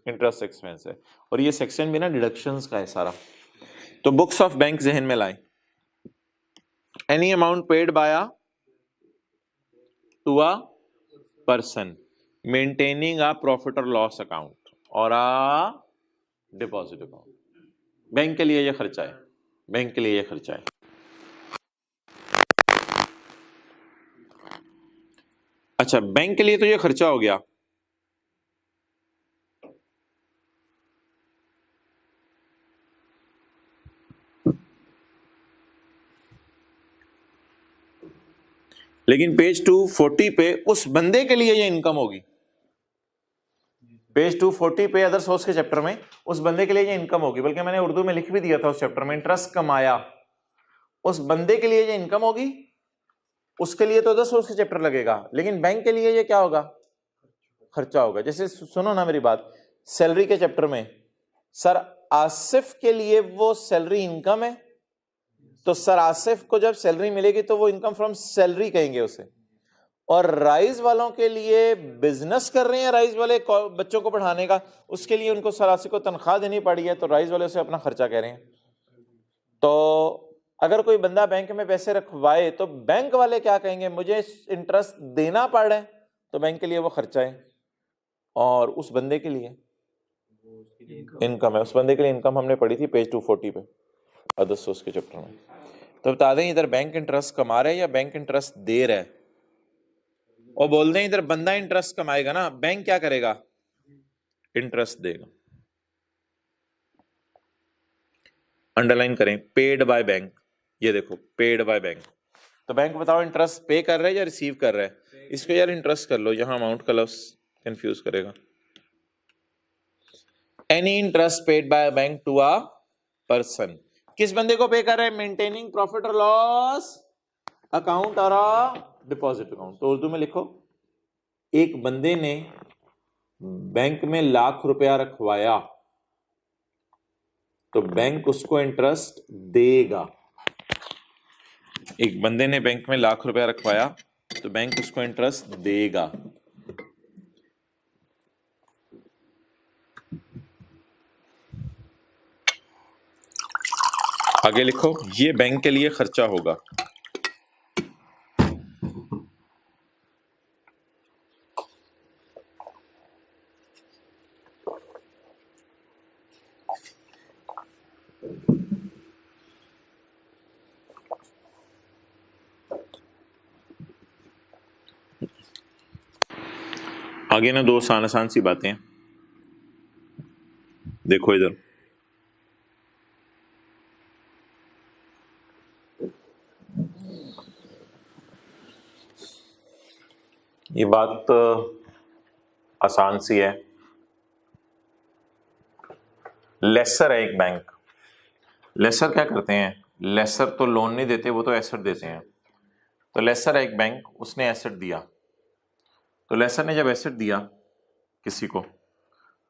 इंटरेस्ट एक्सपेंस है। और ये सेक्शन भी ना डिडक्शंस का है सारा। तो बुक्स ऑफ बैंक जहन में लाएं। Any amount paid by to a person maintaining a profit और लॉस अकाउंट और अ डिपॉजिट अकाउंट। बैंक के लिए ये खर्चा है, बैंक के लिए ये खर्चा है। अच्छा बैंक के लिए तो ये खर्चा हो गया। लेकिन पेज 240 पे उस बंदे के लिए ये इनकम होगी। पेज 240 पे अदर सोर्स के चैप्टर में उस बंदे के लिए ये इनकम होगी, बल्कि मैंने उर्दू में लिख भी दिया था उस चैप्टर में, इंटरेस्ट कमाया, उस बंदे के लिए ये इनकम होगी। उसके लिए तो अदर सोर्स के चैप्टर लगेगा, लेकिन बैंक के लिए ये क्या होगा? खर्चा होगा। जैसे सुनो ना मेरी बात, सैलरी के चैप्टर में सर आसिफ के लिए वो सैलरी इनकम है, तो सर आसिफ को जब सैलरी मिलेगी तो वो इनकम फ्रॉम सैलरी कहेंगे उसे। और राइज वालों के लिए बिजनेस कर रहे हैं, राइज वाले बच्चों को पढ़ाने का, उसके लिए उनको सर आसिफ को तनख्वाह देनी पड़ी है, तो राइज वाले उसे अपना खर्चा कह रहे हैं। तो अगर कोई बंदा बैंक में पैसे रखवाए तो बैंक वाले क्या कहेंगे? मुझे इंटरेस्ट देना पड़ रहा है, तो बैंक के लिए वो खर्चा है। और उस बंदे के लिए इनकम है। उस बंदे के लिए इनकम हमने पढ़ी थी पेज 240 पे अदर सोर्स के चैप्टर में। तो बता दें इधर बैंक इंटरेस्ट कमा रहा है या बैंक इंटरेस्ट दे रहा है, और बोल दें इधर बंदा इंटरेस्ट कमाएगा ना, बैंक क्या करेगा? इंटरेस्ट देगा। अंडरलाइन करें, पेड बाय बैंक। ये देखो पेड बाय बैंक। तो बैंक बताओ इंटरेस्ट पे कर रहा है या रिसीव कर रहा है? इसको यार इंटरेस्ट कर लो, यहां अमाउंट का लफ्ज कंफ्यूज करेगा। Any interest paid by bank to a person. किस बंदे को पे कर रहा है? मेंटेनिंग प्रॉफिट और लॉस अकाउंट और डिपॉजिट अकाउंट। तो उर्दू में लिखो, एक बंदे ने बैंक में लाख रुपया रखवाया तो बैंक उसको इंटरेस्ट देगा। एक बंदे ने बैंक में लाख रुपया रखवाया तो बैंक उसको इंटरेस्ट देगा। आगे लिखो, ये बैंक के लिए खर्चा होगा। आगे ना दो आसान आसान सी बातें, देखो इधर। ये बात आसान सी है। लेसर है एक बैंक। लेसर क्या करते हैं? लेसर तो लोन नहीं देते, वो तो एसेट देते हैं। तो लेसर है एक बैंक, उसने एसेट दिया। तो लेसर ने जब एसेट दिया किसी को,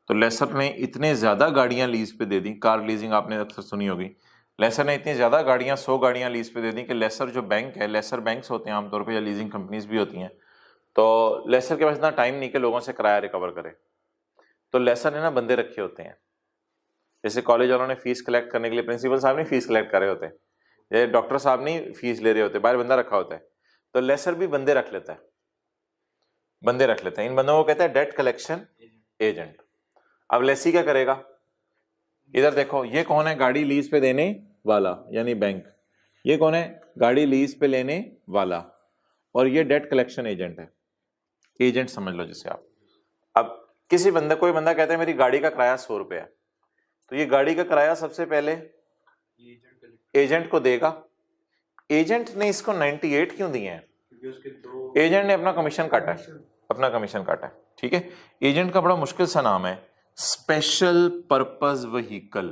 तो लेसर ने इतने ज्यादा गाड़ियां लीज पे दे दी, कार लीजिंग आपने अक्सर सुनी होगी, लेसर ने इतनी ज्यादा गाड़ियां 100 गाड़ियां लीज पे दे दी कि लेसर जो बैंक है, लेसर बैंक्स होते हैं आमतौर पे या लीजिंग कंपनीज भी होती हैं, तो लेसर के पास इतना टाइम नहीं कि लोगों से किराया रिकवर करे, तो लेसर ने ना बंदे रखे होते हैं। जैसे कॉलेज वालों ने फीस कलेक्ट करने के लिए प्रिंसिपल साहब नहीं फीस कलेक्ट कर रहे होते, ये डॉक्टर साहब नहीं फीस ले रहे होते, बाहर बंदा रखा होता है, तो लेसर भी बंदे रख लेता है, बंदे रख लेते हैं। इन बंदों को कहते हैं डेट कलेक्शन एजेंट। अब लेसी क्या करेगा, इधर देखो, ये कौन है, गाड़ी लीज पे देने वाला यानी बैंक, ये कौन है, गाड़ी लीज पे लेने वाला, और ये डेट कलेक्शन एजेंट है, एजेंट समझ लो जिसे आप। अब किसी बंदा, कोई बंदा कहता है मेरी गाड़ी का किराया 100 रुपये है, तो ये गाड़ी का किराया सबसे पहले एजेंट को देगा। एजेंट ने इसको 98 क्यों दिए हैं, एजेंट ने अपना कमीशन काटा है, अपना कमीशन काटा है, ठीक है। एजेंट का बड़ा मुश्किल सा नाम है, स्पेशल पर्पस व्हीकल।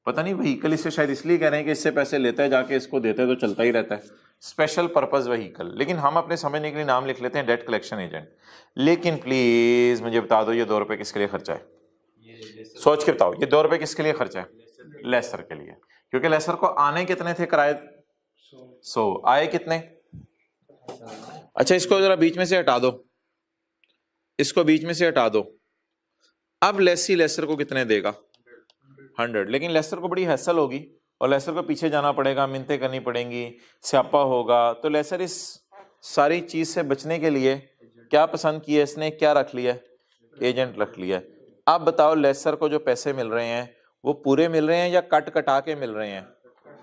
पता नहीं व्हीकल इसे शायद इसलिए कह रहे हैं कि इससे पैसे लेता है, जाके इसको देता है तो चलता ही रहता है, स्पेशल पर्पस व्हीकल। लेकिन हम अपने समझने के लिए नाम लिख लेते हैं डेट कलेक्शन एजेंट। लेकिन प्लीज मुझे बता दो, ये 2 रुपए किसके लिए खर्चा है, सोच के बताओ, ये 2 रुपए किसके लिए खर्चा है, लेसर के लिए, क्योंकि लेसर को आने कितने थे किराए, 100, आए कितने। अच्छा इसको जरा बीच में से हटा दो, इसको बीच में से हटा दो। अब लेसी लेसर को कितने देगा, 100। लेकिन लेसर को बड़ी हैसल होगी और लेसर को पीछे जाना पड़ेगा, मिन्नतें करनी पड़ेंगी, स्यापा होगा, तो लेसर इस सारी चीज से बचने के लिए क्या पसंद किया इसने, क्या रख लिया, एजेंट रख लिया। अब बताओ लेसर को जो पैसे मिल रहे हैं वो पूरे मिल रहे हैं या कट कटा के मिल रहे हैं,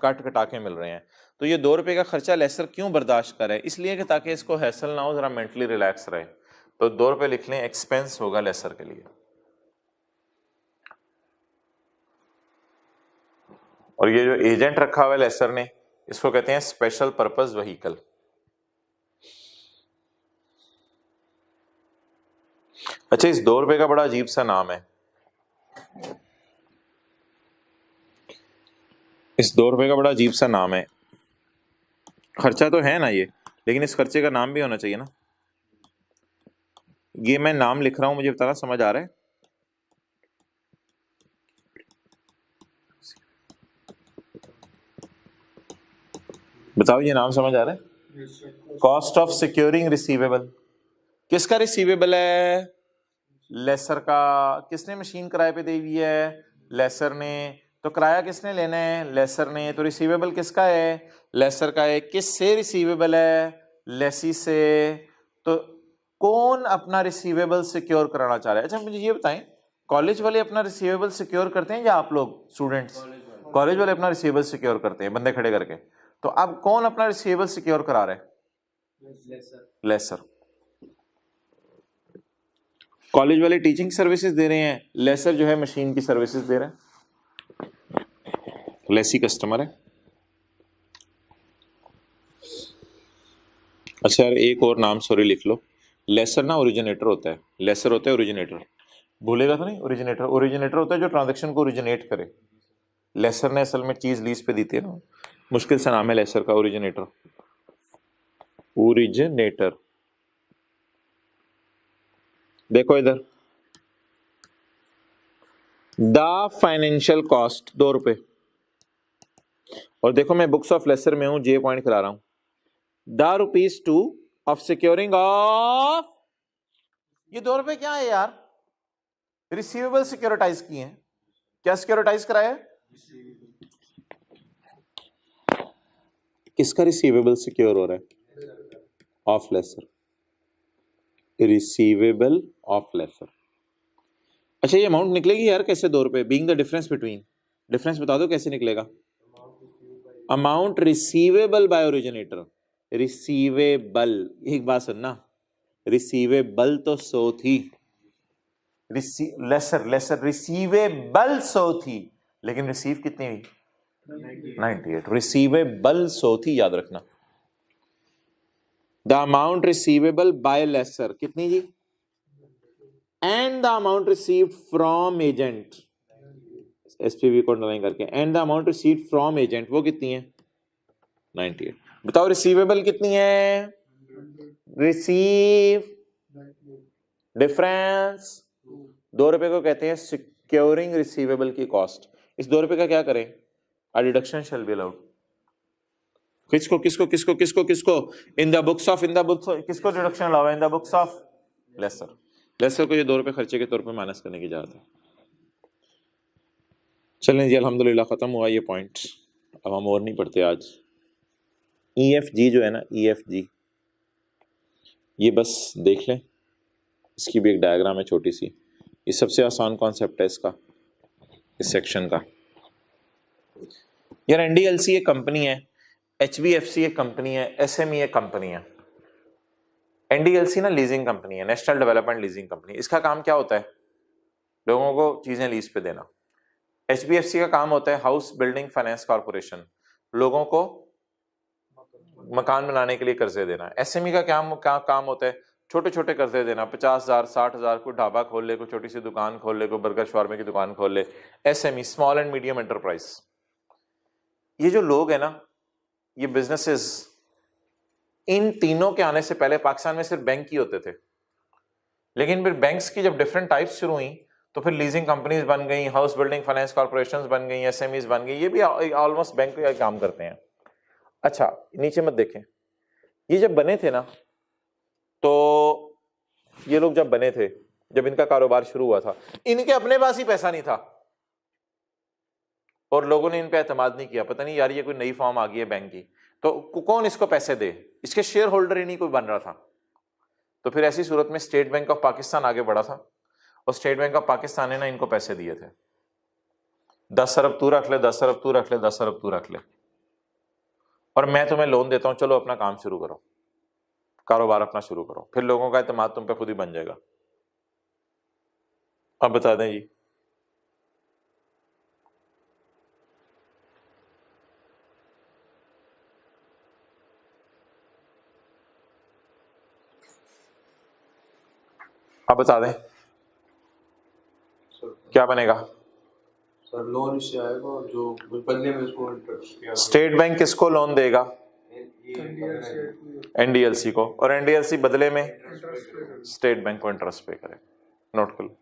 कट कटा के मिल रहे हैं। तो ये 2 रुपए का खर्चा लेसर क्यों बर्दाश्त करे, इसलिए कि ताकि इसको हैसल ना हो, जरा मेंटली रिलैक्स रहे। तो 2 रुपए लिख लें, एक्सपेंस होगा लेसर के लिए। और ये जो एजेंट रखा हुआ है लेसर ने, इसको कहते हैं स्पेशल पर्पस व्हीकल। अच्छा इस 2 रुपए का बड़ा अजीब सा नाम है, इस 2 रुपए का बड़ा अजीब सा नाम है, खर्चा तो है ना ये, लेकिन इस खर्चे का नाम भी होना चाहिए ना। ये मैं नाम लिख रहा हूं, मुझे बताना समझ आ रहा है, बताओ ये नाम समझ आ रहा है, कॉस्ट ऑफ सिक्योरिंग रिसीवेबल। किसका रिसीवेबल है, लेसर का। किसने मशीन किराए पे दी हुई है, लेसर ने। तो किराया किसने लेना है, लेसर ने। तो रिसीवेबल किसका है, लेसर का है। किससे रिसीवेबल है, लेसी से। तो कौन अपना रिसीवेबल सिक्योर कराना चाह रहा है। अच्छा मुझे ये बताएं, कॉलेज वाले अपना रिसीवेबल सिक्योर करते हैं या आप लोग स्टूडेंट्स, कॉलेज वाले अपना रिसीवेबल सिक्योर करते हैं बंदे खड़े करके। तो अब कौन अपना रिसीवेबल सिक्योर करा रहा है, लेसर। कॉलेज वाले टीचिंग सर्विसेज दे रहे हैं, लेसर जो है मशीन की सर्विसेज दे रहा है, लेसी कस्टमर है। अच्छा यार एक और नाम सॉरी लिख लो, लेसर ना ओरिजिनेटर होता है, लेसर होता है ओरिजिनेटर, भूलेगा तो नहीं। ओरिजिनेटर, ओरिजिनेटर होता है जो ट्रांजैक्शन को ओरिजिनेट करे। लेसर ने असल में चीज लीज पे दी थी ना, मुश्किल सा नाम है लेसर का, ओरिजिनेटर, ओरिजिनेटर। देखो इधर, द फाइनेंशियल कॉस्ट 2 रुपए, और देखो मैं बुक्स ऑफ लेसर में हूं, जे पॉइंट करा रहा हूं, द ₹2 ऑफ सिक्योरिंग ऑफ। ये 2 रुपए क्या है यार, रिसीवेबल सिक्योरिटाइज किए हैं। क्या सिक्योरिटाइज कराया, किसका रिसीवेबल सिक्योर हो रहा है, of lessor, receivable of lessor. अच्छा ये अमाउंट निकलेगी यार कैसे 2 रुपए, being the difference between, difference बता दो कैसे निकलेगा। Amount receivable by originator, receivable, एक बात सुनना, रिसीवेबल तो 100 थी, लेसर लेसर रिसीवेबल 100 थी, लेकिन रिसीव कितनी हुई, 98। रिसीवेबल 100 थी, याद रखना। The amount receivable by lessor कितनी जी, and the amount received from agent, SPV को अंडरलाइन करके, and the amount received from agent, वो कितनी है, 98। बताओ रिसीवेबल कितनी है, रिसीव डिफरेंस ₹2 को कहते हैं सिक्योरिंग रिसीवेबल की कॉस्ट। इस ₹2 का क्या करें? A deduction shall be allowed. किसको किसको किसको किसको किसको? इन द बुक्स ऑफ किसको डिडक्शन अलाउ है? In the books of lessor. Lessor को ये ₹2 खर्चे के तौर पे माइनस करने की इजाजत है। चलें जी, अल्हम्दुलिल्लाह खत्म हुआ ये पॉइंट। अब हम और नहीं पढ़ते आज। EFG जो है ना, EFG, ये बस देख लें, इसकी भी एक डायग्राम है छोटी सी। ये सबसे आसान कॉन्सेप्ट है इसका, इस सेक्शन का। यार NDLC एक कंपनी है, HBFC एक कंपनी है, SME एक कंपनी है। NDLC ना लीजिंग कंपनी है, नेशनल डेवलपमेंट लीजिंग कंपनी। इसका काम क्या होता है? लोगों को चीजें लीज पे देना। HBFC का काम होता है हाउस बिल्डिंग फाइनेंस कॉर्पोरेशन, लोगों को मकान बनाने के लिए कर्जे देना। SME का काम होता है छोटे छोटे कर्जे देना, 50,000 60,000, कोई ढाबा खोल ले, कोई छोटी सी दुकान खोल ले, कोई बर्गर शॉर्मे की दुकान खोल ले। SME, small and medium enterprise. ये जो लोग है ना, ये बिजनेसेस, इन तीनों के आने से पहले पाकिस्तान में सिर्फ बैंक ही होते थे, लेकिन फिर बैंक्स की जब डिफरेंट टाइप्स शुरू हुई तो फिर लीजिंग कंपनीज बन गई, हाउस बिल्डिंग फाइनेंस कॉर्पोरेशंस बन गई, SMEs बन गई। ये भी ऑलमोस्ट बैंक का काम करते हैं। अच्छा, नीचे मत देखें, ये जब बने थे ना, तो ये लोग जब बने थे, जब इनका कारोबार शुरू हुआ था, इनके अपने पास ही पैसा नहीं था और लोगों ने इन पे एतमाद नहीं किया। पता नहीं यार, ये कोई नई फॉर्म आ गई है बैंक की, तो कौन इसको पैसे दे? इसके शेयर होल्डर ही नहीं कोई बन रहा था। तो फिर ऐसी सूरत में स्टेट बैंक ऑफ पाकिस्तान आगे बढ़ा था और स्टेट बैंक ऑफ पाकिस्तान ने ना इनको पैसे दिए थे। 10 अरब तू रख ले, 10 अरब तू रख ले, 10 अरब तू रख ले, और मैं तुम्हें लोन देता हूं, चलो अपना काम शुरू करो, कारोबार अपना शुरू करो, फिर लोगों का एतमाद तुम पे खुद ही बन जाएगा। अब बता दें जी, अब बता दें क्या बनेगा? सर लोन इससे आएगा और जो बदले में इसको इंटरेस्ट स्टेट बैंक किसको लोन देगा? NDLC को, और NDLC बदले में स्टेट बैंक को इंटरेस्ट पे करे। नोट कर लो।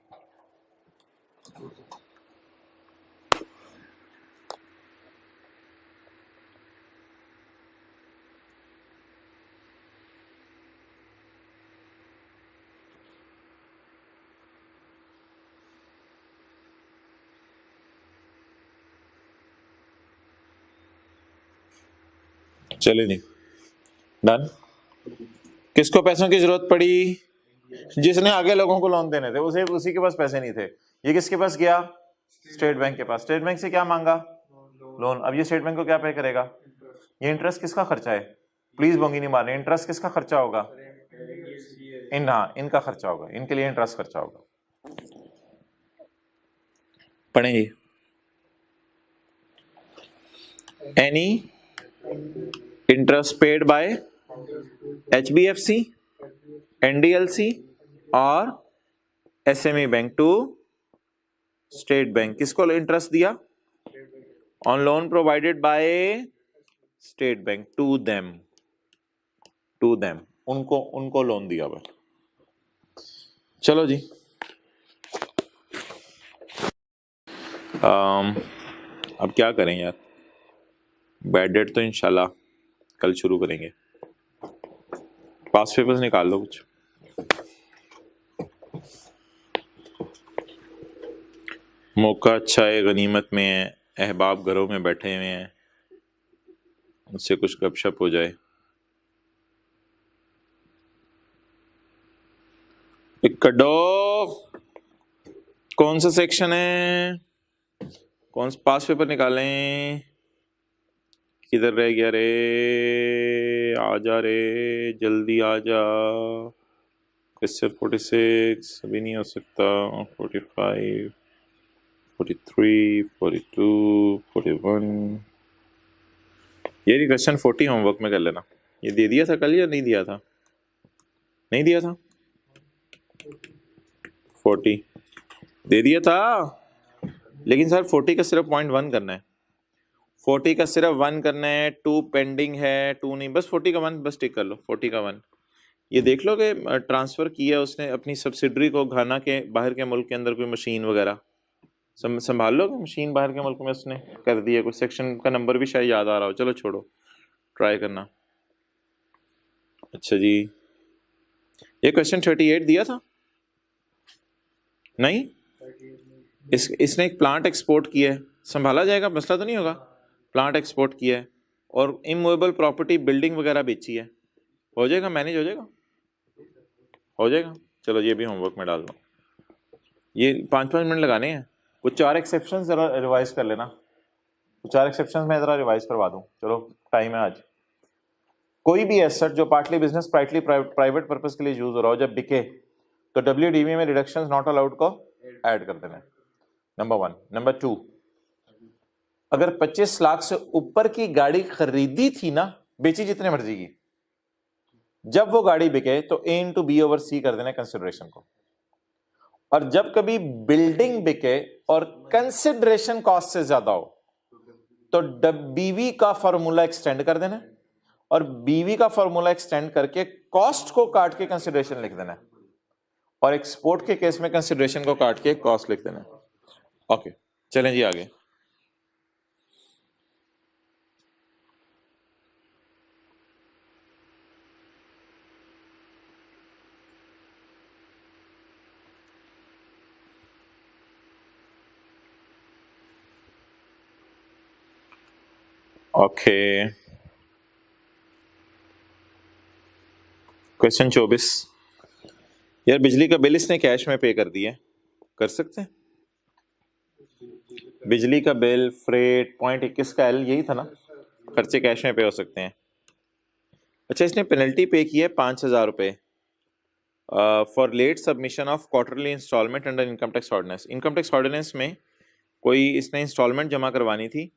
चले जी, डन। किसको पैसों की जरूरत पड़ी? जिसने आगे लोगों को लोन देने थे, उसी के पास पैसे नहीं थे। ये किसके पास गया? स्टेट बैंक के पास। स्टेट बैंक से क्या मांगा? लोन। अब ये स्टेट बैंक को क्या पे करेगा? ये इंटरेस्ट किसका खर्चा है? प्लीज बोंगी नहीं मारने। इंटरेस्ट किसका खर्चा होगा? इनका खर्चा होगा, इनके लिए इंटरेस्ट खर्चा होगा। पढ़ेंगे any interest paid by HBFC, NDLC और SME bank to state bank. किसको इंटरेस्ट दिया? On loan provided by state bank to them, उनको लोन दिया हुआ। चलो जी, अब क्या करें यार, बैड डेट तो इंशाल्लाह कल शुरू करेंगे। पास पेपर्स निकाल लो कुछ। मौका अच्छा है, गनीमत में है, अहबाब घरों में बैठे हुए हैं, उनसे कुछ गपशप हो जाए। कड्डो, कौन सा सेक्शन है? कौन सा पास पेपर निकालें? किधर रह गया रे? आ जा रे, जल्दी आ जा। क्वेश्चन 46 अभी नहीं हो सकता। 45, 43, 42, 41। ये क्वेश्चन 40 होमवर्क में कर लेना। ये दे दिया था कल या नहीं दिया था? नहीं दिया था। 40 दे दिया था, लेकिन सर 40 का सिर्फ 0.1 करना है। 40 का सिर्फ 1 करना है। 2 पेंडिंग है, 2 नहीं, बस 40 का 1 बस टिक कर लो। 40 का 1 ये देख लो कि ट्रांसफर किया उसने अपनी सब्सिडरी को घाना के बाहर के मुल्क के अंदर कोई मशीन वगैरह, संभाल लो कि मशीन बाहर के मुल्क में उसने कर दी है, कोई सेक्शन का नंबर भी शायद याद आ रहा हो, चलो छोड़ो ट्राई करना। अच्छा जी, ये क्वेश्चन 38 दिया था नहीं? इसने एक प्लांट एक्सपोर्ट किया है, संभाला जाएगा, मसला तो नहीं होगा। प्लांट एक्सपोर्ट किया है और इमूवेबल प्रॉपर्टी बिल्डिंग वगैरह बेची है, हो जाएगा, मैनेज हो जाएगा, हो जाएगा। चलो ये भी होमवर्क में डाल दो, ये 5-5 मिनट लगाने हैं। वो 4 एक्सेप्शन जरा रिवाइज कर लेना, वो 4 एक्सेप्शन मैं जरा रिवाइज करवा दूं। चलो टाइम है आज। कोई भी एसेट जो partly business partly private purpose के लिए यूज हो रहा हो, जब बिके तो WDV में रिडक्शंस नॉट अलाउड को ऐड कर देना, नंबर 1। नंबर 2, अगर 25 लाख से ऊपर की गाड़ी खरीदी थी ना, बेची जितने मर्जी की, जब वो गाड़ी बिके तो A into B/C कर देना कंसिडरेशन को। और जब कभी बिल्डिंग बिके और कंसिडरेशन कॉस्ट से ज्यादा हो तो BV का फॉर्मूला एक्सटेंड कर देना, और BV का फॉर्मूला एक्सटेंड करके कॉस्ट को काट के कंसिडरेशन लिख देना, और एक्सपोर्ट के केस में कंसिडरेशन को काट के कॉस्ट लिख देना। ओके चलें जी आगे। ओके क्वेश्चन 24, यार बिजली का बिल इसने कैश में पे कर दिया, कर सकते हैं? बिजली का बिल, फ्रेट, पॉइंट 21 का L यही था ना, खर्चे कैश में पे हो सकते हैं। अच्छा, इसने पेनल्टी पे की है 5,000 रुपये for late submission of quarterly instalment under income tax ordinance. Income tax ordinance में कोई इसने इंस्टॉलमेंट जमा करवानी थी,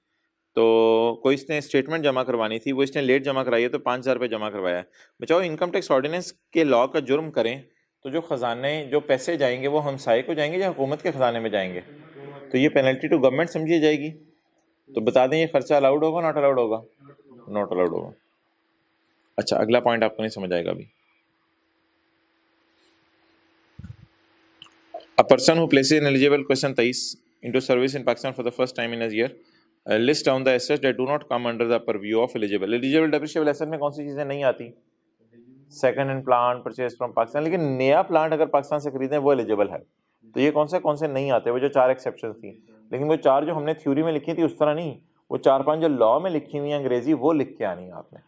तो कोई इसने स्टेटमेंट जमा करवानी थी, वो इसने लेट जमा कराई है तो 5,000 रुपये जमा करवाया है। बचाओ, इनकम टैक्स ऑर्डिनेंस के लॉ का जुर्म करें तो जो खजाने जो पैसे जाएंगे वो हमसाये को जाएंगे या हुकूमत के खजाने में जाएंगे? तो ये पेनल्टी टू गवर्नमेंट समझी जाएगी। तो बता दें ये खर्चा अलाउड होगा, नॉट अलाउड होगा? नॉट अलाउड होगा। अच्छा, अगला पॉइंट आपको नहीं समझ आएगा अभी। A person who places an eligible question 23 into service in Pakistan for the first time in a year, list down the assets that do not come under the purview of eligible. Eligible depreciable asset में कौन सी चीजें नहीं आती? Second hand plant purchase from Pakistan, लेकिन नया प्लांट अगर पाकिस्तान से खरीदें वो एलिजिबल है। तो ये कौन से नहीं आते? वो जो 4 एक्सेप्शन थी, लेकिन वो 4 जो हमने थ्योरी में लिखी थी उस तरह नहीं, वो 4-5 जो लॉ में लिखी हुई अंग्रेजी वो लिख के आनी है आपने।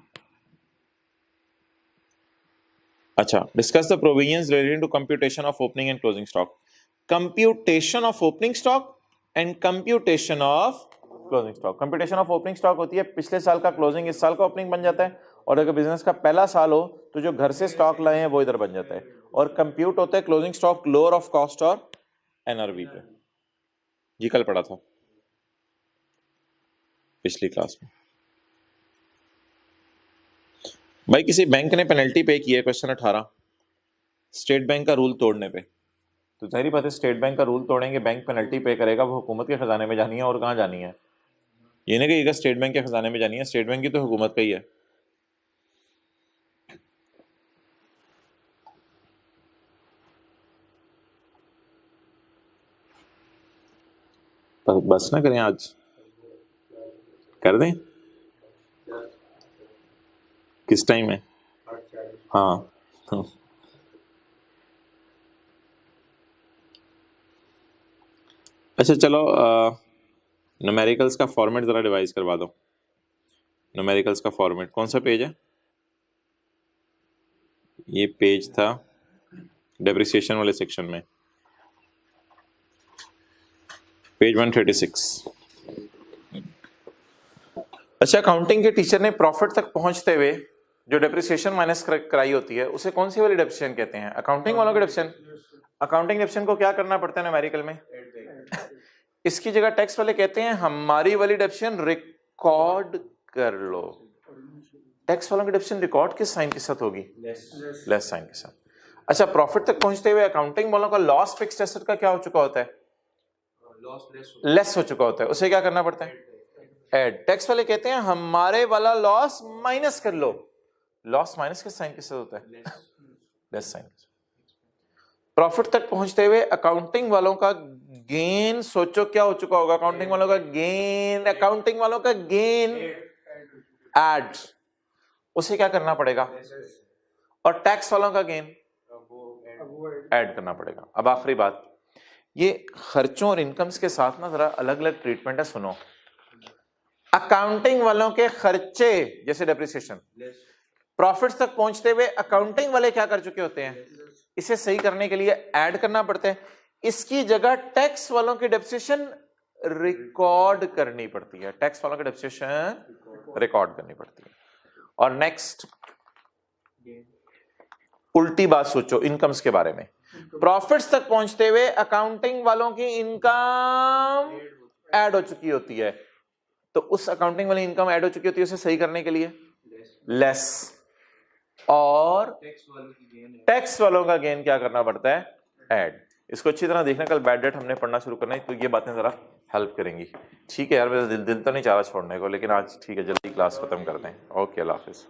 अच्छा, discuss the provisions relating to computation of opening and closing stock. Computation of opening stock and computation of closing stock. Computation of opening stock होती है पिछले साल का क्लोजिंग इस साल का ओपनिंग बन जाता है, और अगर बिजनेस का पहला साल हो तो जो घर से स्टॉक लाए हैं वो इधर बन जाता है। और कंप्यूट होता है closing stock lower of cost और NRV पे। जी कल पढ़ा था पिछली क्लास में। भाई किसी बैंक ने पेनल्टी पे की है, क्वेश्चन 18, स्टेट बैंक का रूल तोड़ने पे। तो जाहिर बात है स्टेट बैंक का रूल तोड़ेंगे, बैंक पेनल्टी पे करेगा, वो हुकूमत के खजाने में जानी है। और कहाँ जानी है? ये नहीं कहिएगा स्टेट बैंक के खजाने में जानी है, स्टेट बैंक की तो हुकूमत का ही है। बस ना करें आज, कर दें? किस टाइम है? हाँ अच्छा चलो, न्यूमेरिकल्स का फॉर्मेट ज़रा रिवाइज करवा दो। न्यूमेरिकल्स का फॉर्मेट कौन सा पेज है? ये पेज था डेप्रिसिएशन वाले सेक्शन में, पेज 136। अच्छा, अकाउंटिंग के टीचर ने प्रॉफिट तक पहुंचते हुए जो डेप्रिसिएशन माइनस कराई होती है उसे कौन सी वाली डेप्रिसिएशन कहते हैं? अकाउंटिंग वालों की डेप्रिसिएशन। अकाउंटिंग डेप्रिसिएशन को क्या करना पड़ता है न्यूमेरिकल में? इसकी जगह टैक्स वाले कहते हैं हमारी वाली डेप्रिसिएशन रिकॉर्ड कर लो। टैक्स वालों की डेप्रिसिएशन रिकॉर्ड किस साइन के साथ होगी? लेस साइन के साथ। अच्छा, प्रॉफिट तक पहुंचते हुए अकाउंटिंग वालों का लॉस फिक्स्ड एसेट का क्या हो चुका होता है? लेस हो चुका होता है, उसे क्या करना पड़ता है? ऐड। टैक्स वाले कहते हैं हमारे वाला लॉस माइनस कर लो। लॉस माइनस किस साइन के साथ होता है? Less sign. प्रॉफिट तक पहुंचते हुए अकाउंटिंग वालों का गेन, सोचो क्या हो चुका होगा अकाउंटिंग वालों का गेन, अकाउंटिंग वालों का गेन ऐड, उसे क्या करना पड़ेगा, और टैक्स वालों का गेन ऐड करना पड़ेगा। अब आखिरी बात, ये खर्चों और इनकम्स के साथ ना जरा अलग अलग ट्रीटमेंट है, सुनो। अकाउंटिंग वालों के खर्चे जैसे डेप्रिसिएशन, प्रॉफिट्स तक पहुंचते हुए अकाउंटिंग वाले क्या कर चुके होते हैं, इसे सही करने के लिए ऐड करना पड़ता है। इसकी जगह टैक्स वालों की डेप्रिसिएशन रिकॉर्ड करनी पड़ती है, टैक्स वालों की डेप्रिसिएशन रिकॉर्ड करनी पड़ती है। और नेक्स्ट उल्टी बात सोचो इनकम्स के बारे में, प्रॉफिट्स तक पहुंचते हुए अकाउंटिंग वालों की इनकम ऐड हो चुकी होती है, तो उस अकाउंटिंग वाली इनकम ऐड हो चुकी होती है, उसे सही करने के लिए लेस, और टैक्स वालों का गेन क्या करना पड़ता है, ऐड। इसको अच्छी तरह देखना, कल बैड डेट हमने पढ़ना शुरू करना है, तो ये बातें जरा हेल्प करेंगी। ठीक है यार, मेरा दिल तो नहीं चाह रहा छोड़ने को, लेकिन आज ठीक है, जल्दी क्लास खत्म करते हैं। ओके, अल्लाह हाफिज।